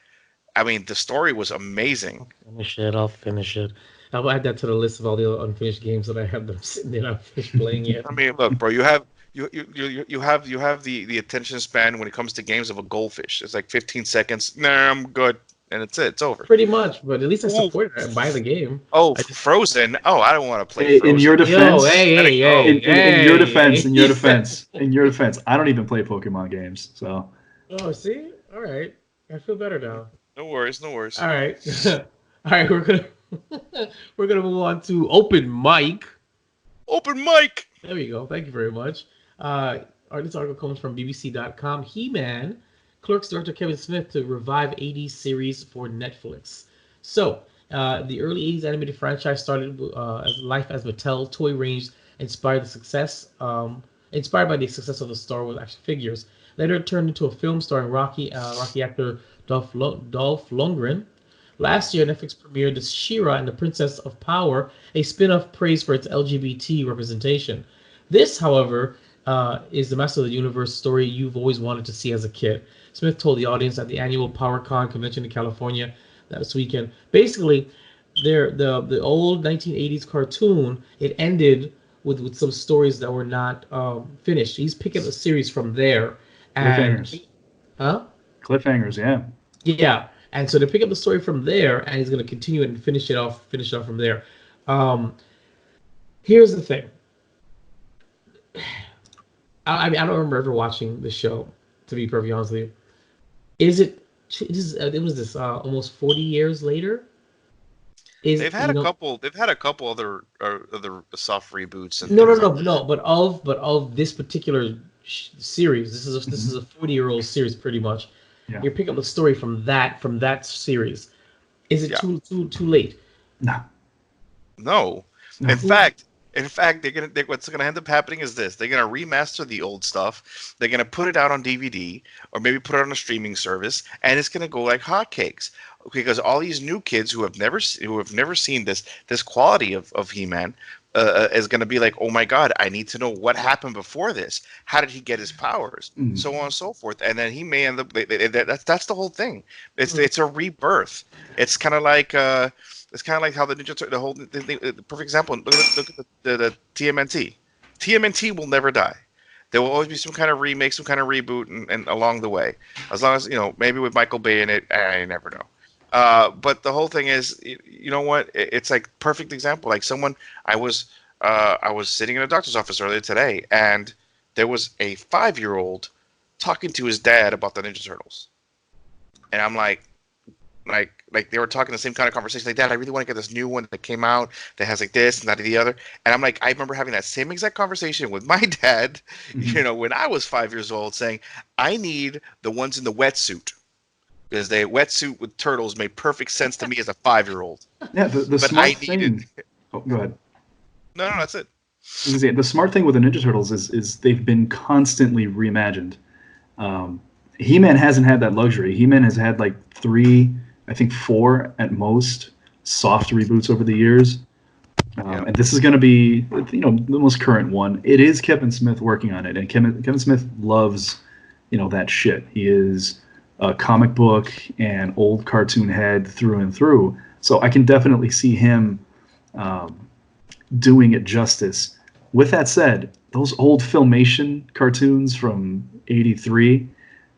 I mean, the story was amazing. Finish it. I'll finish it. I'll add that to the list of all the unfinished games that I have that I'm sitting there not finished playing yet. I mean, look, bro, you have the attention span when it comes to games of a goldfish. It's like 15 seconds. Nah, I'm good, and it's it. It's over. Pretty much, but at least I Ooh, support it. I buy the game. oh, I just Frozen. Oh, I don't want to play Hey, in Frozen. your yo, defense, hey, Let it hey, go. hey, in your defense, hey. in your defense, I don't even play Pokemon games. So Oh, see, all right, I feel better now. No worries, no worries. All right, all right, we're gonna move on to open mic. Open mic. There we go. Thank you very much. This article comes from BBC.com. He-Man clerks director Kevin Smith to revive 80s series for Netflix. So, the early 80s animated franchise started as life as Mattel toy range inspired by the success of the Star Wars action figures. Later, it turned into a film starring Rocky actor Dolph Lundgren. Last year, Netflix premiered the Shira and the Princess of Power, a spin-off praised for its LGBT representation. This, however, is the Master of the Universe story you've always wanted to see as a kid. Smith told the audience at the annual PowerCon convention in California this weekend. Basically, the old 1980s cartoon, it ended with some stories that were not finished. He's picking a series from there, And Cliffhangers. huh? Cliffhangers, yeah. Yeah. And so they pick up the story from there, and he's going to continue it and finish it off from there. Um, Here's the thing. I mean, I don't remember ever watching the show, to be perfectly honest with you. Is it? It was this almost 40 years later. Is They've had you a know couple. They've had a couple other soft reboots and no no things like no no, but of this particular series, this is Hmm. a 40-year-old series pretty much. Yeah. You're picking up the story from that series. Is it yeah. too late? No, No, in no. Who? fact, what's gonna end up happening is this: they're gonna remaster the old stuff. They're gonna put it out on DVD or maybe put it on a streaming service, and it's gonna go like hotcakes because all these new kids who have never seen this quality of He-Man. Is going to be like, oh my God, I need to know what happened before this. How did he get his powers? Mm. So on and so forth. And then he may end up. That's the whole thing. Hmm. It's a rebirth. It's kind of like it's kind of like how the the whole the perfect example. Look at the TMNT. TMNT will never die. There will always be some kind of remake, some kind of reboot, and along the way, as long as maybe with Michael Bay in it, I never know. But the whole thing is, you know what? It's like perfect example. Like I was sitting in a doctor's office earlier today, and there was a 5-year-old talking to his dad about the Ninja Turtles, and I'm like they were talking the same kind of conversation. Like, Dad, I really want to get this new one that came out that has like this and that and the other. And I'm like, I remember having that same exact conversation with my dad, Mhm. when I was 5 years old, saying, I need the ones in the wetsuit. Because the wetsuit with turtles made perfect sense to me as a 5-year-old. Yeah, the But I smart needed thing. Oh, go ahead. no, that's it. I was gonna say, the smart thing with the Ninja Turtles is they've been constantly reimagined. Um, He-Man hasn't had that luxury. He-Man has had like three, I think four at most, soft reboots over the years. Yeah. And this is going to be, the most current one. It is Kevin Smith working on it, and Kevin Smith loves, that shit. He is a comic book and old cartoon head through and through. So I can definitely see him um, doing it justice. With that said, those old Filmation cartoons from '83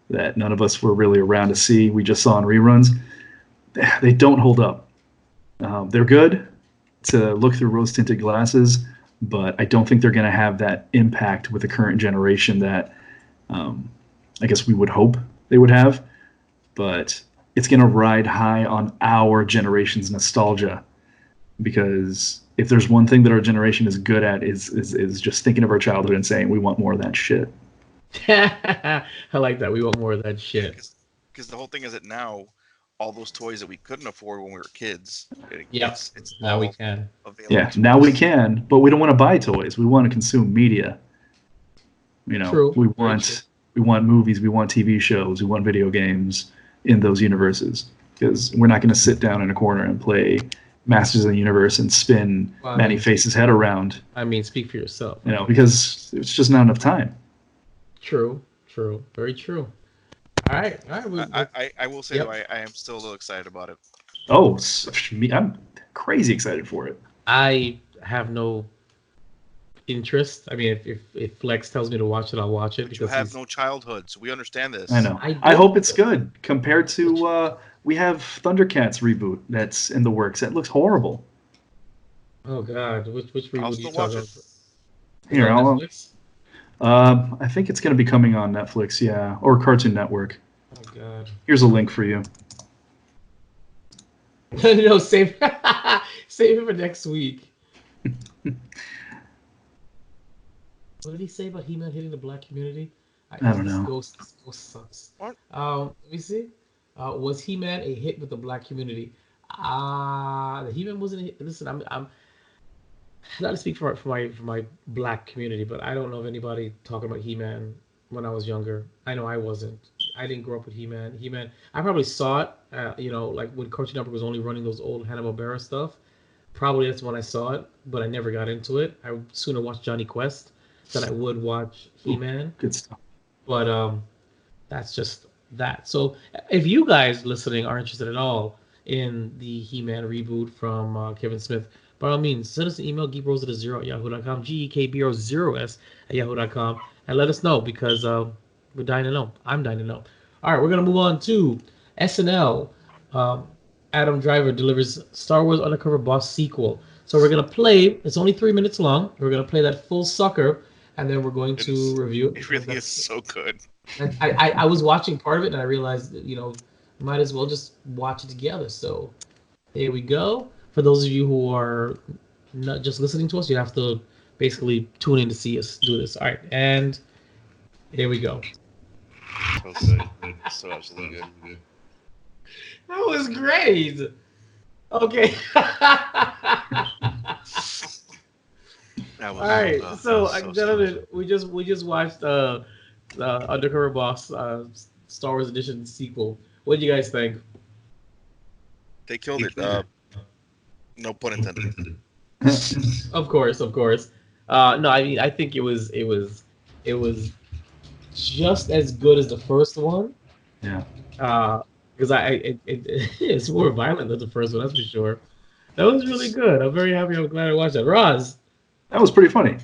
that none of us were really around to see, we just saw in reruns, they don't hold up. They're good to look through rose tinted glasses, but I don't think they're going to have that impact with the current generation that I guess we would hope they would have. But it's going to ride high on our generation's nostalgia, because if there's one thing that our generation is good at is just thinking of our childhood and saying we want more of that shit. I like that. We want more of that shit. Because the whole thing is that now all those toys that we couldn't afford when we were kids, Yep. it's Now we all can. available Yeah, to now we us. can, but we don't want to buy toys. We want to consume media. True. We Very true. want movies, we want TV shows, we want video games in those universes, because we're not going to sit down in a corner and play Masters of the Universe and spin Well, I Manny mean, Face's head around, I mean, speak for yourself. because it's just not enough time. True. True. Very true. All right. All right. I will say though, Yep. I am still a little excited about it. Oh, I'm crazy excited for it. I have no interest. I mean, if Flex tells me to watch it, I'll watch it But you because have he's. no childhood, so we understand this. I know. I I don't. hope it's good compared to we have Thundercats reboot that's in the works. That looks horrible. Oh God, which I'll reboot are you still watch talking it. about? Is it Here, on I'll. Netflix? I think it's going to be coming on Netflix, yeah, or Cartoon Network. Oh God. Here's a link for you. No, save save it for next week. What did he say about He-Man hitting the black community? I don't know. This ghost sucks. What? Let me see. Was He-Man a hit with the black community? The He-Man wasn't a hit. Listen, I'm not to speak for my black community, but I don't know of anybody talking about He-Man when I was younger. I know I wasn't. I didn't grow up with He-Man. He-Man, I probably saw it, like when Cartoon Network was only running those old Hanna-Barbera stuff. Probably that's when I saw it, but I never got into it. I would sooner watch Johnny Quest than I would watch Ooh, He-Man. good stuff. But that's just that. So if you guys listening are interested at all in the He-Man reboot from Kevin Smith, by all means, send us an email, geekbros0 at yahoo.com, GEKBRO0s at yahoo.com, and let us know, because We're dying to know. I'm dying to know. All right, we're gonna move on to SNL. Um, Adam Driver delivers Star Wars Undercover Boss sequel. So we're gonna play. It's only 3 minutes long. We're gonna play that full sucker, and then we're going It to is. review it It because really is that's. so good. I was watching part of it, and I realized that might as well just watch it together. So here we go. For those of you who are not just listening to us, you have to basically tune in to see us do this. All right, and here we go. So good. So absolutely good. That was great. Okay. That All was right. So, so gentlemen, good. we just watched Undercover Boss Star Wars Edition sequel. What do you guys think? They killed it. No pun intended. Of course, of course. No, I mean I think it was just as good as the first one. Yeah. Because it's more violent than the first one, that's for sure. That was really good. I'm very happy. I'm glad I watched that. Roz, That was pretty funny.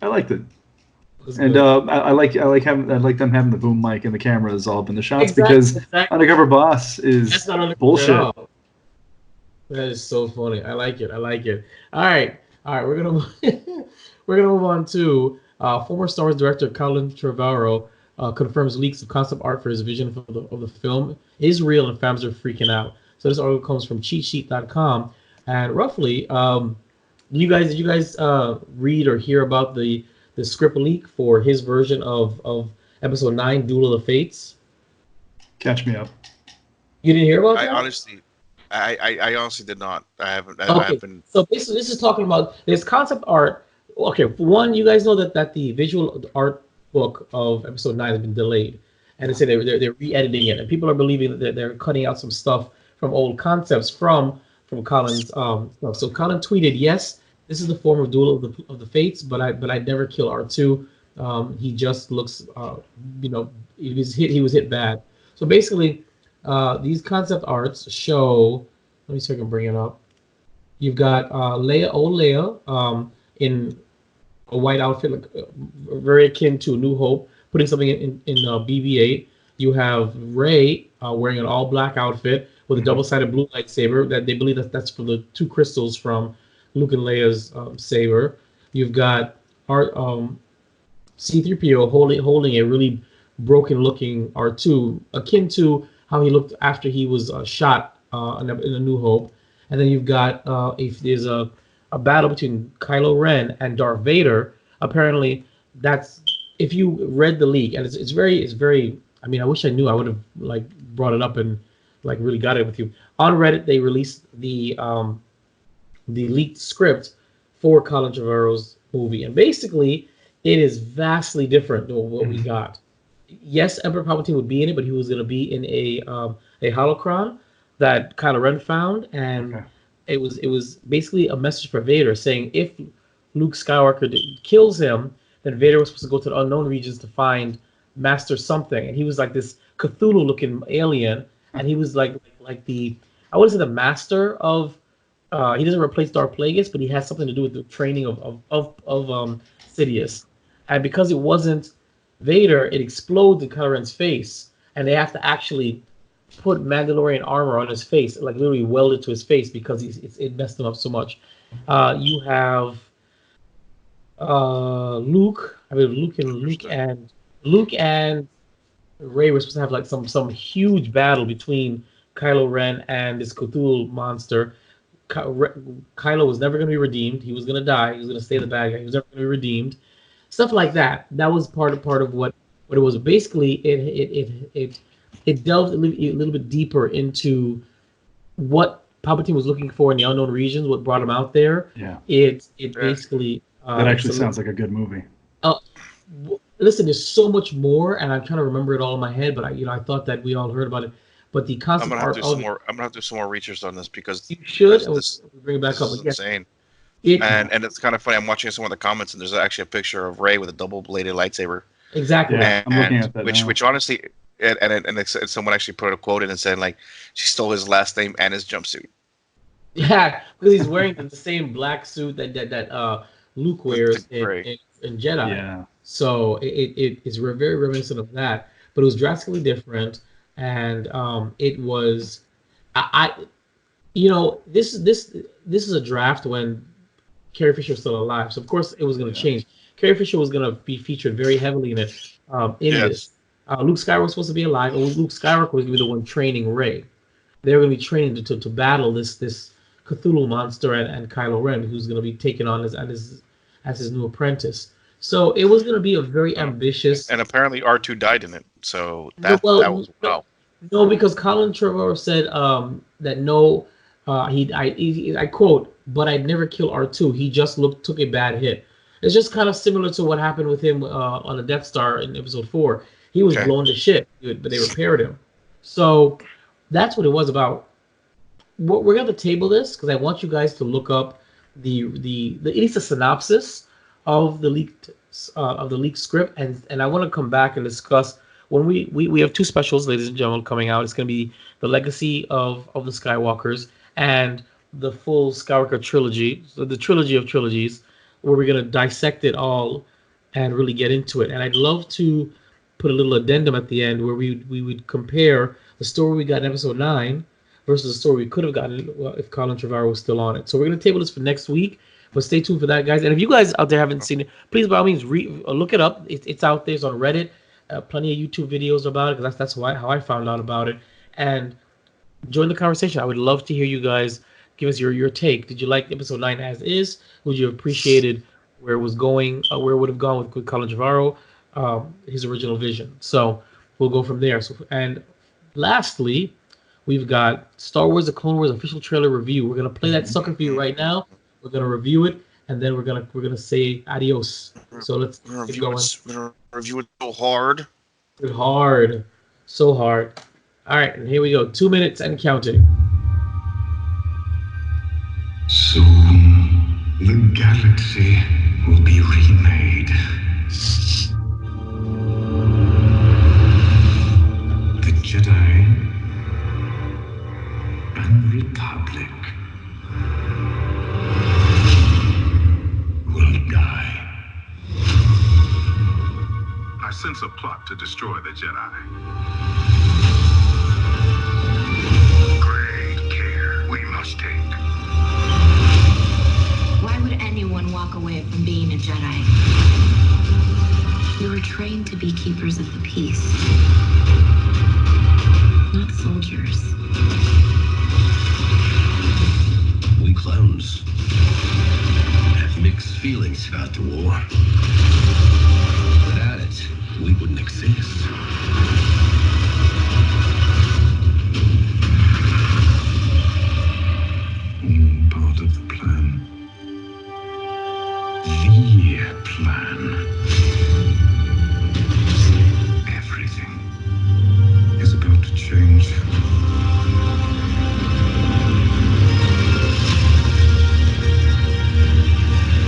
I liked it. was And good. I like them having the boom mic and the cameras all up in the shots Exactly, because exactly. Undercover Boss That's is not undercover at bullshit. all. That is so funny. I like it. I like it. All right, all right. We're gonna we're gonna move on to former Star Wars director Colin Trevorrow confirms leaks of concept art for his vision for of the film is real and fans are freaking out. So this article comes from cheatsheet.com, and roughly, did you guys read or hear about the script leak for his version of Episode 9, Duel of the Fates? Catch me up. You didn't hear about I that? honestly, I honestly did not. I haven't. I Okay, haven't. so basically, this is talking about this concept art. Okay, for one, you guys know that the visual art book of Episode 9 has been delayed, and they say they're re-editing it, and people are believing that they're cutting out some stuff from old concepts from Colin's stuff. So Colin tweeted, "Yes, this is the form of Duel of the Fates, but I never kill R2. He just looks, he was hit bad. So basically, these concept arts show. Let me see if I can bring it up. You've got old Leia, in a white outfit, like, very akin to New Hope, putting something in BB-8. You have Rey wearing an all black outfit with a double-sided blue lightsaber. That they believe that's for the two crystals from Luke and Leia's saber. You've got Art C-3PO holding a really broken-looking R2, akin to how he looked after he was shot in A New Hope. And then you've got if there's a battle between Kylo Ren and Darth Vader. Apparently, that's if you read the leak, and it's very. I mean, I wish I knew. I would have like brought it up and like really got it with you. On Reddit, they released the leaked script for Colin Trevorrow's movie, and basically, it is vastly different than what we got. Yes, Emperor Palpatine would be in it, but he was going to be in a holocron that Kylo Ren found, and Okay. it was basically a message for Vader saying if Luke Skywalker kills him, then Vader was supposed to go to the unknown regions to find Master something, and he was like this Cthulhu-looking alien, and he was like the I wouldn't say the master of. He doesn't replace Darth Plagueis, but he has something to do with the training of Sidious, and because it wasn't Vader, it explodes in Kylo Ren's face, and they have to actually put Mandalorian armor on his face, like literally weld it to his face because it messed him up so much. You have Luke. I mean, Interesting. Luke and Ray were supposed to have like some huge battle between Kylo Ren and this Cthulhu monster. Kylo was never going to be redeemed. He was going to die. He was going to stay the bad guy. He was never going to be redeemed. Stuff like that. That was part of what it was. Basically, it delved a little bit deeper into what Palpatine was looking for in the unknown regions, what brought him out there. Yeah. It Yeah. basically That it's actually a sounds like a good movie. uh, listen. There's so much more, and I'm trying to remember it all in my head. But I thought that we all heard about it. But the I'm concept gonna have to art do some of it, more. I'm gonna have to do some more research on this because you should. there's We'll this. bring it back This up. is But yes, insane. it And it's kind of funny. I'm watching some of the comments, and there's actually a picture of Rey with a double-bladed lightsaber, exactly. Yeah, I'm looking and at that which now. which honestly, someone actually put a quote in and said like she stole his last name and his jumpsuit Yeah, because he's wearing the same black suit that Luke with the wears in, gray. in, in Jedi. Yeah. So it is very reminiscent of that, but it was drastically different, and it was I this is a draft when Carrie Fisher was still alive, so of course it was going to Yeah. change. Carrie Fisher was going to be featured very heavily in it in Yes. this. Luke Skywalker was supposed to be alive, and Luke Skywalker was going to be the one training Rey. They were going to be training to battle this Cthulhu monster and Kylo Ren, who's going to be taken on as his new apprentice. So it was going to be a very Oh. ambitious. And apparently R2 died in it. So No, that was wow. no, because Colin Trevorrow said that no, I quote, but I'd never kill R2. He just took a bad hit. It's just kind of similar to what happened with him on the Death Star in Episode 4. He was Okay. blown to shit, but they repaired him. So that's what it was about. We're going to table this because I want you guys to look up the at least a synopsis of the leaked script, and I want to come back and discuss when we have two specials, ladies and gentlemen, coming out. It's going to be the legacy of the Skywalkers and the full Skywalker trilogy, so the trilogy of trilogies, where we're going to dissect it all and really get into it. And I'd love to put a little addendum at the end where we would compare the story we got in Episode 9 versus the story we could have gotten if Colin Trevorrow was still on it. So we're going to table this for next week. But stay tuned for that, guys. And if you guys out there haven't seen it, please by all means look it up. It's out there. It's on Reddit. Plenty of YouTube videos about it because that's how I found out about it. And join the conversation. I would love to hear you guys give us your take. Did you like Episode 9 as is? Would you have appreciated where it was going, where it would have gone with Colin Trevorrow, his original vision? So we'll go from there. So, and lastly, we've got Star Wars: The Clone Wars official trailer review. We're gonna play that sucker for you right now. We're gonna review it, and then we're gonna say adios. So let's get going. We're gonna review it so hard. Hard, so hard. All right, and here we go. 2 minutes and counting. Soon, the galaxy will be remade. The Jedi and Republic will die. I sense a plot to destroy the Jedi. Great care we must take. Why would anyone walk away from being a Jedi? We were trained to be keepers of the peace, not soldiers. We clones have mixed feelings about the war. Without it, we wouldn't exist. All part of the plan. The plan. Everything is about to change.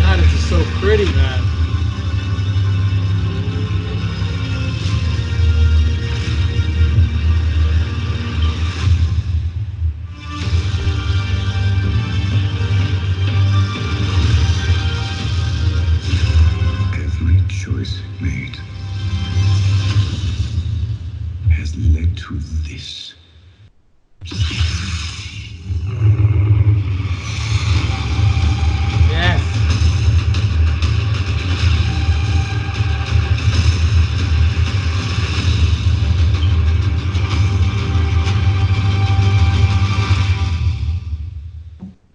God, this is so pretty, man. Every choice made has led to this. Yes.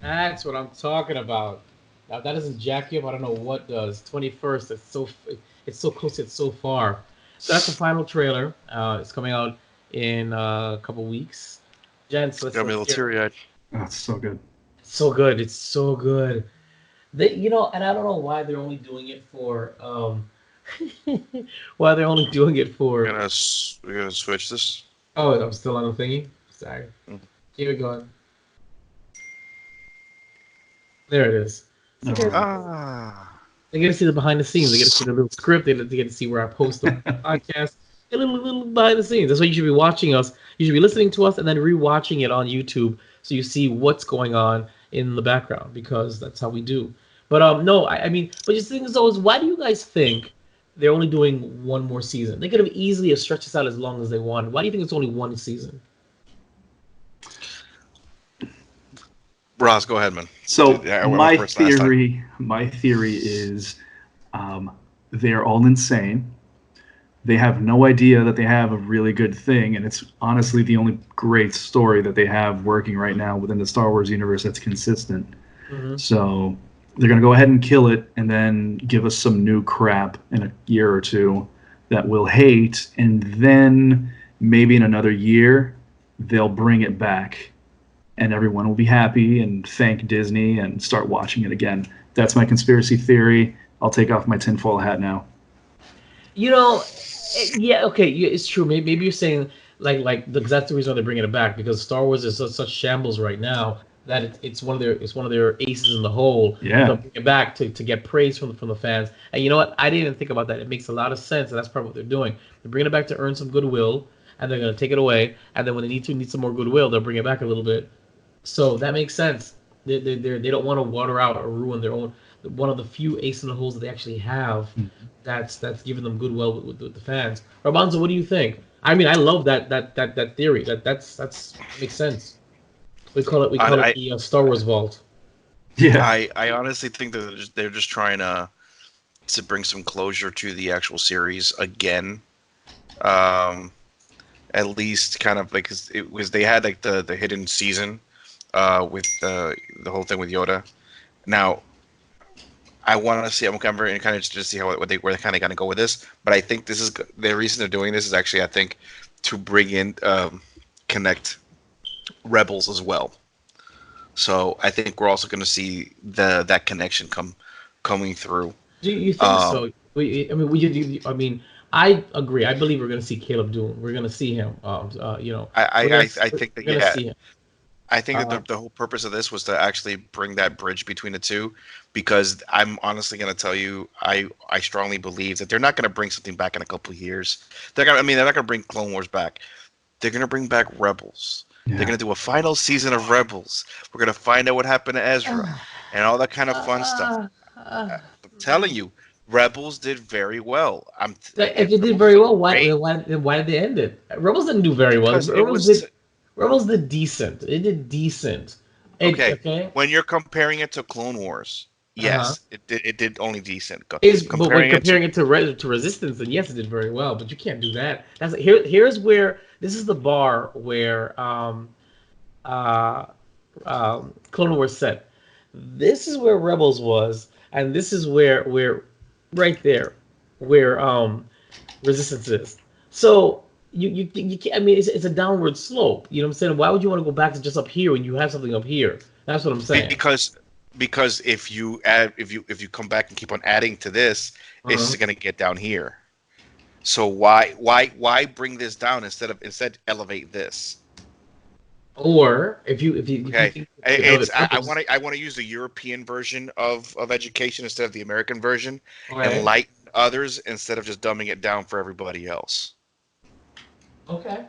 That's what I'm talking about. Now, if that doesn't jack you up, I don't know what does. 21st, it's so close, it's so far. So that's the final trailer. It's coming out in a couple weeks. Gents, let's Got me a little teary-eyed. That's so good. so good. It's so good. And I don't know why they're only doing it for why they're only doing it for. We're gonna switch this. Oh, I'm still on the thingy. Sorry. Mhm. Keep it going. There it is. Okay. They get to see the behind the scenes. They get to see the little script. They get to see where I post the podcast. A little behind the scenes. That's why you should be watching us. You should be listening to us and then rewatching it on YouTube so you see what's going on in the background because that's how we do. But no, I mean, but the thing is though is why do you guys think they're only doing one more season. They could have easily have stretched this out as long as they wanted. Why do you think it's only one season? Ross, go ahead, man. So I went first last time. my theory is, they're all insane. They have no idea that they have a really good thing, and it's honestly the only great story that they have working right now within the Star Wars universe that's consistent. Mm-hmm. So they're going to go ahead and kill it and then give us some new crap in a year or two that we'll hate, and then maybe in another year they'll bring it back and everyone will be happy and thank Disney and start watching it again. That's my conspiracy theory. I'll take off my tinfoil hat now. You know, yeah, okay, it's true. Maybe you're saying like that's the reason why they're bringing it back, because Star Wars is such shambles right now that it's one of their aces in the hole. Yeah. They'll bring it back to get praise from the fans. And you know what? I didn't even think about that. It makes a lot of sense, and that's probably what they're doing. They're bringing it back to earn some goodwill, and they're going to take it away. And then when they need some more goodwill, they'll bring it back a little bit. So that makes sense. They don't want to water out or ruin their own, one of the few ace in the holes that they actually have. That's giving them goodwill with the fans. Ramonzo, what do you think? I mean, I love that theory. That makes sense. We call it the Star Wars vault. Yeah. I honestly think that they're just trying to bring some closure to the actual series again. At least kind of like, because they had like the hidden season with the whole thing with Yoda. Now, I want to see. I'm kind of interested to see where they're kind of going to go with this. But I think this is the reason they're doing this is actually, I think, to bring in connect Rebels as well. So I think we're also going to see that connection coming through. Do you think so? I mean, I agree. I believe we're going to see Caleb Dune. We're going to see him. I think that, yeah. See him. I think that the whole purpose of this was to actually bring that bridge between the two, because I'm honestly going to tell you, I strongly believe that they're not going to bring something back in a couple of years. They're not going to bring Clone Wars back. They're going to bring back Rebels. Yeah. They're going to do a final season of Rebels. We're going to find out what happened to Ezra and all that kind of fun stuff. I'm telling you, Rebels did very well. If it did very well, why did they end it? Rebels didn't do very well. Rebels did decent. It did decent. Okay. When you're comparing it to Clone Wars, yes, it did only decent. But when comparing it to Resistance, then yes, it did very well. But you can't do that. Here's where this is the bar where Clone Wars set. This is where Rebels was, and this is where right there where Resistance is. So. You can't, I mean, it's a downward slope. You know what I'm saying? Why would you want to go back to just up here when you have something up here? That's what I'm saying. Because if you come back and keep on adding to this, it's going to get down here. So why bring this down instead elevate this? Or if you I want to use the European version of education instead of the American version, and enlighten others instead of just dumbing it down for everybody else. Okay,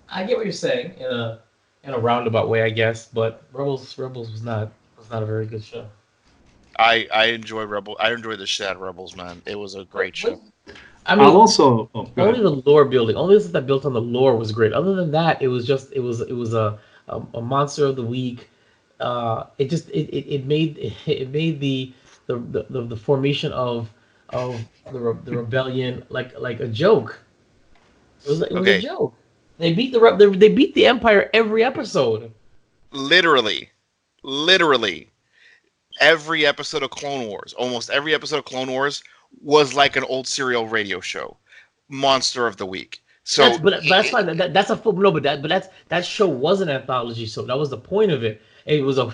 I get what you're saying in a roundabout way, I guess. But Rebels was not a very good show. I enjoy Rebels. I enjoy the shit out of Rebels, man. It was a great show. I mean, also only the lore building, only this that built on the lore was great. Other than that, it was a monster of the week. It made the formation of the rebellion like a joke. It was a joke. They beat the Empire every episode. Literally, every episode of Clone Wars, almost every episode of Clone Wars was like an old serial radio show, Monster of the Week. So, that's fine. That's a full but that show was an anthology. So that was the point of it. It was a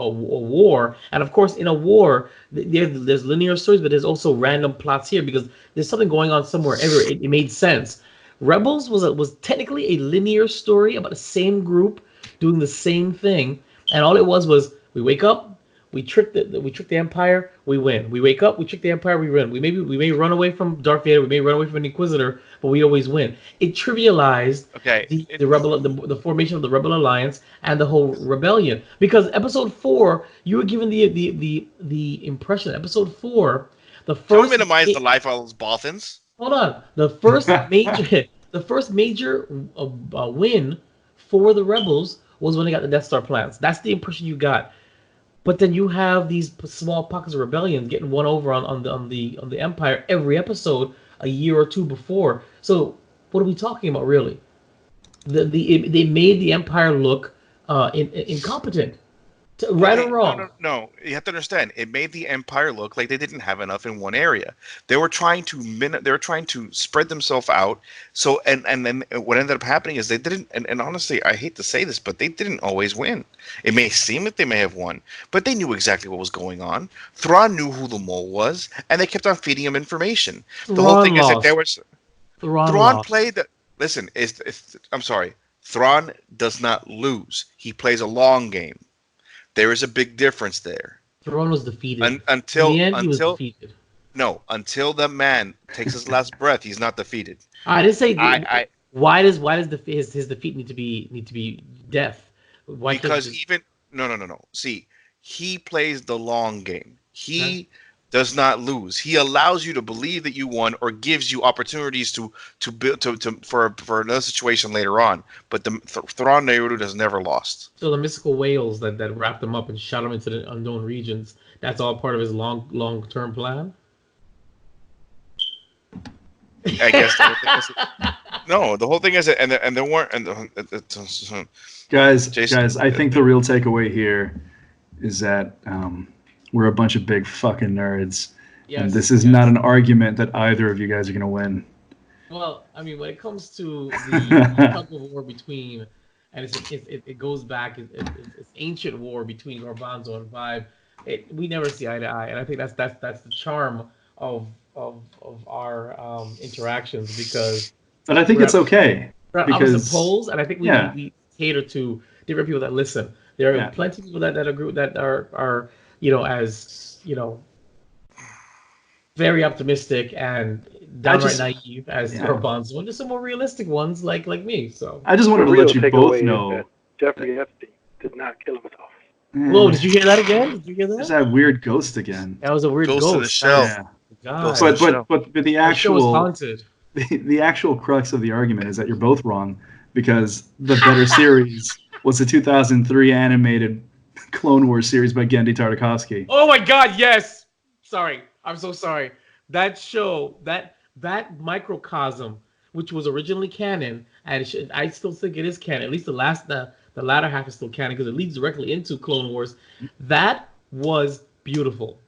war, and of course, in a war, there's linear stories, but there's also random plots here because there's something going on somewhere. It made sense. Rebels was technically a linear story about the same group doing the same thing, and all it was we wake up, We trick the Empire, we win. We wake up, we trick the Empire, we win. We may run away from Darth Vader, we may run away from an Inquisitor, but we always win. It trivialized Okay. the formation of the Rebel Alliance and the whole rebellion. Because Episode 4, you were given the impression that Episode 4, the Don't first minimize the life of those Bothans. hold on, the first major win for the rebels was when they got the Death Star plans. That's the impression you got. But then you have these small pockets of rebellion getting won over on the Empire every episode a year or two before. So what are we talking about, really? They made the Empire look incompetent, right or wrong. No. You have to understand. It made the Empire look like they didn't have enough in one area. They were trying to spread themselves out. So and then what ended up happening is they didn't. And honestly, I hate to say this, but they didn't always win. It may seem that they may have won, but they knew exactly what was going on. Thrawn knew who the mole was, and they kept on feeding him information. The whole thing is that there was Thrawn played the. Listen, I'm sorry. Thrawn does not lose. He plays a long game. There is a big difference there. Thrawn was defeated. Until he was defeated. No, until the man takes his last breath, he's not defeated. I didn't say. Why does his defeat need to be death? Why because even no. See, he plays the long game. He does not lose. He allows you to believe that you won, or gives you opportunities to build for another situation later on. But the Thrawn Nehru has never lost. So the mystical whales that wrapped him up and shot him into the unknown regions, that's all part of his long-term plan? I guess the whole thing is no. The whole thing is, and there weren't. Guys, I think the real takeaway here is that we're a bunch of big fucking nerds, and this is not an argument that either of you guys are gonna win. Well, I mean, when it comes to the tug of war between, and it goes back, it's ancient war between Garbanzo and Vibe. We never see eye to eye, and I think that's the charm of our interactions, because. But I think it's okay because poles, and I think we cater to different people that listen. There are plenty of people that are as very optimistic and downright naive as Garbanzo, and there's some more realistic ones like me. So I just wanted to let you both know that Jeffrey Epstein did not kill himself. Whoa! Did you hear that again? Did you hear that? There's that weird ghost again. That was a weird ghost. To the shell. Yeah. God. But the actual haunted. The actual crux of the argument is that you're both wrong, because the better series was the 2003 animated Clone Wars series by Genndy Tartakovsky. Oh my God! Yes. Sorry, I'm so sorry. That show, that microcosm, which was originally canon, and I still think it is canon. At least the latter half is still canon, because it leads directly into Clone Wars. That was beautiful.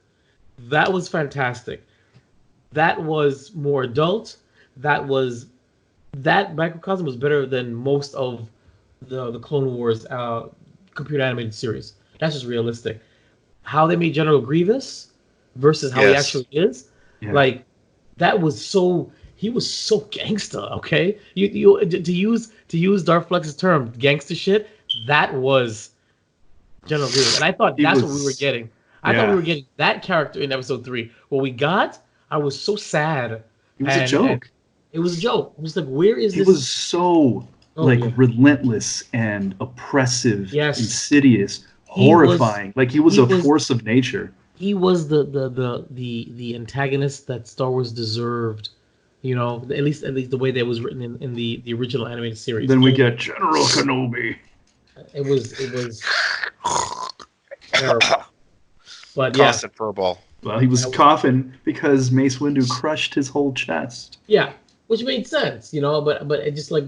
That was fantastic. That was more adult. That microcosm was better than most of the Clone Wars computer animated series. That's just realistic. How they made General Grievous versus how he actually is, like that was so. He was so gangster. Okay, you to use Darth Flex's term, gangster shit. That was General Grievous, and I thought that's what we were getting. I thought we were getting that character in Episode 3. What we got, I was so sad. It was a joke. It was a joke. It was like, where is this? It was so relentless and oppressive, insidious, horrifying. He was a force of nature. He was the antagonist that Star Wars deserved. At least the way that was written in the original animated series. Then we get General Kenobi. It was terrible. But constant furball. Well, he was coughing because Mace Windu crushed his whole chest. Yeah, which made sense, But it just where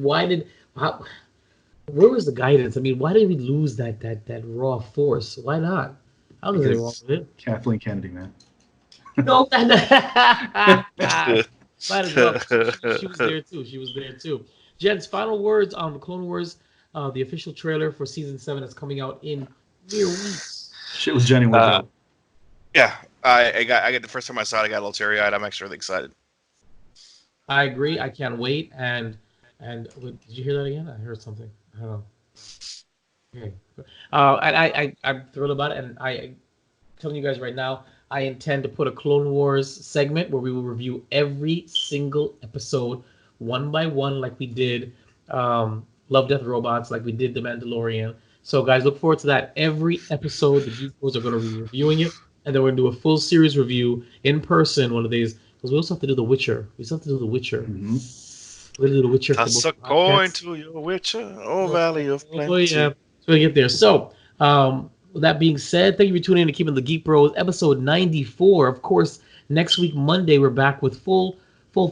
was the guidance? I mean, why did we lose that raw force? Why not? I don't know anything wrong with it. Kathleen Kennedy, man. No, might as well. She was there too. Jen's final words on the Clone Wars, the official trailer for season 7 that's coming out in mere weeks. Shit was genuine. Yeah, I got the first time I saw it, I got a little teary-eyed. I'm actually really excited. I agree. I can't wait. And did you hear that again? I heard something. I don't know. Okay. And I'm thrilled about it. And telling you guys right now, I intend to put a Clone Wars segment where we will review every single episode one by one, like we did Love, Death, Robots, like we did The Mandalorian. So, guys, look forward to that. Every episode, the Geek Bros are going to be reviewing it, and then we're going to do a full series review in person one of these, because we also have to do The Witcher. We still have to do The Witcher. Mm-hmm. We're going to do The Witcher. Toss a coin to your Witcher, Valley of Plenty. Oh, yeah. So we get there. So, with that being said, thank you for tuning in to Keeping the Geek Bros, episode 94. Of course, next week, Monday, we're back with full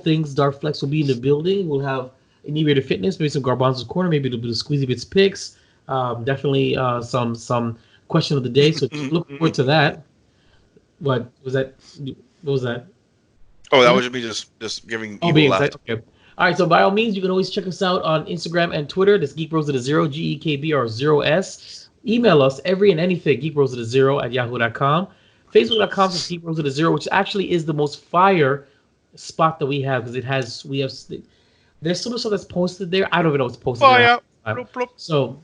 things. Dark Flex will be in the building. We'll have Inebriated Fitness, maybe some Garbanzo's Corner, maybe a little bit of Squeezy Bits picks. Definitely some question of the day. So look forward to that. What was that? What was that? Oh, that would be just giving evil laughter. Okay. All right, so by all means, you can always check us out on Instagram and Twitter. That's Geek Bros with a 0, GEKBR0S. Email us every and anything, geekbros@yahoo.com. Facebook.com is Geek Bros with a 0, which actually is the most fire spot that we have, because there's so much stuff that's posted there. I don't even know what's posted there. Bloop, bloop. So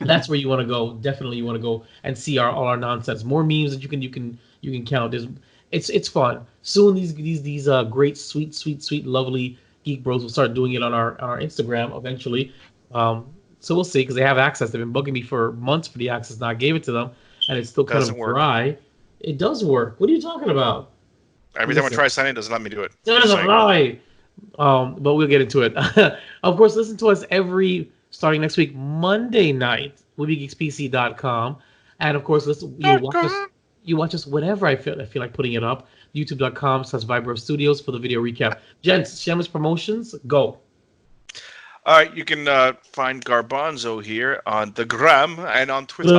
that's where you want to go. Definitely, you want to go and see all our nonsense. More memes that you can count. It's fun. Soon these great sweet lovely Geek Bros will start doing it on our Instagram eventually. So we'll see, because they have access. They've been bugging me for months for the access. Now I gave it to them, and it's still kind of dry. It does work. What are you talking about? Every time I try signing, it doesn't let me do it. That is a lie. But we'll get into it. Of course, listen to us starting next week, Monday night, WeBeGeeksPC.com. And of course, you watch us whenever I feel like putting it up. YouTube.com/Vibro Studios for the video recap. Gents, shameless promotions, go. All right, you can find Garbanzo here on the Gram and on Twitter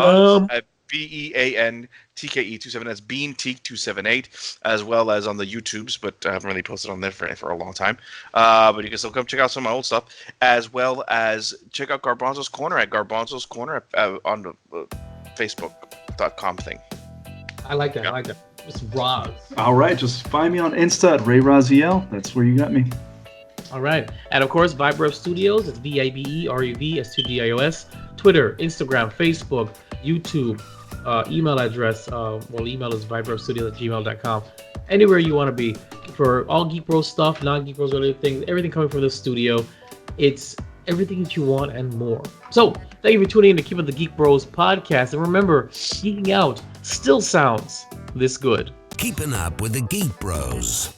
at BEANTKE27. That's BeanTeek278, as well as on the YouTubes, but I haven't really posted on there for a long time. But you can still come check out some of my old stuff, as well as check out Garbanzo's Corner at Garbanzo's Corner on the Facebook.com thing. I like that. Yeah. I like that. It's Roz. All right, just find me on Insta at Ray Raziel. That's where you got me. All right. And of course, Vibro Studios. It's VIBERUVSTUDIOS. Twitter, Instagram, Facebook, YouTube, email address. Email is vibrostudios@gmail.com. Anywhere you want to be. For all Geek Bros stuff, non-Geek Bros related things, everything coming from the studio. It's everything that you want and more. So, thank you for tuning in to Keepin' the Geek Bros podcast. And remember, geeking out still sounds this good. Keeping up with the Geek Bros.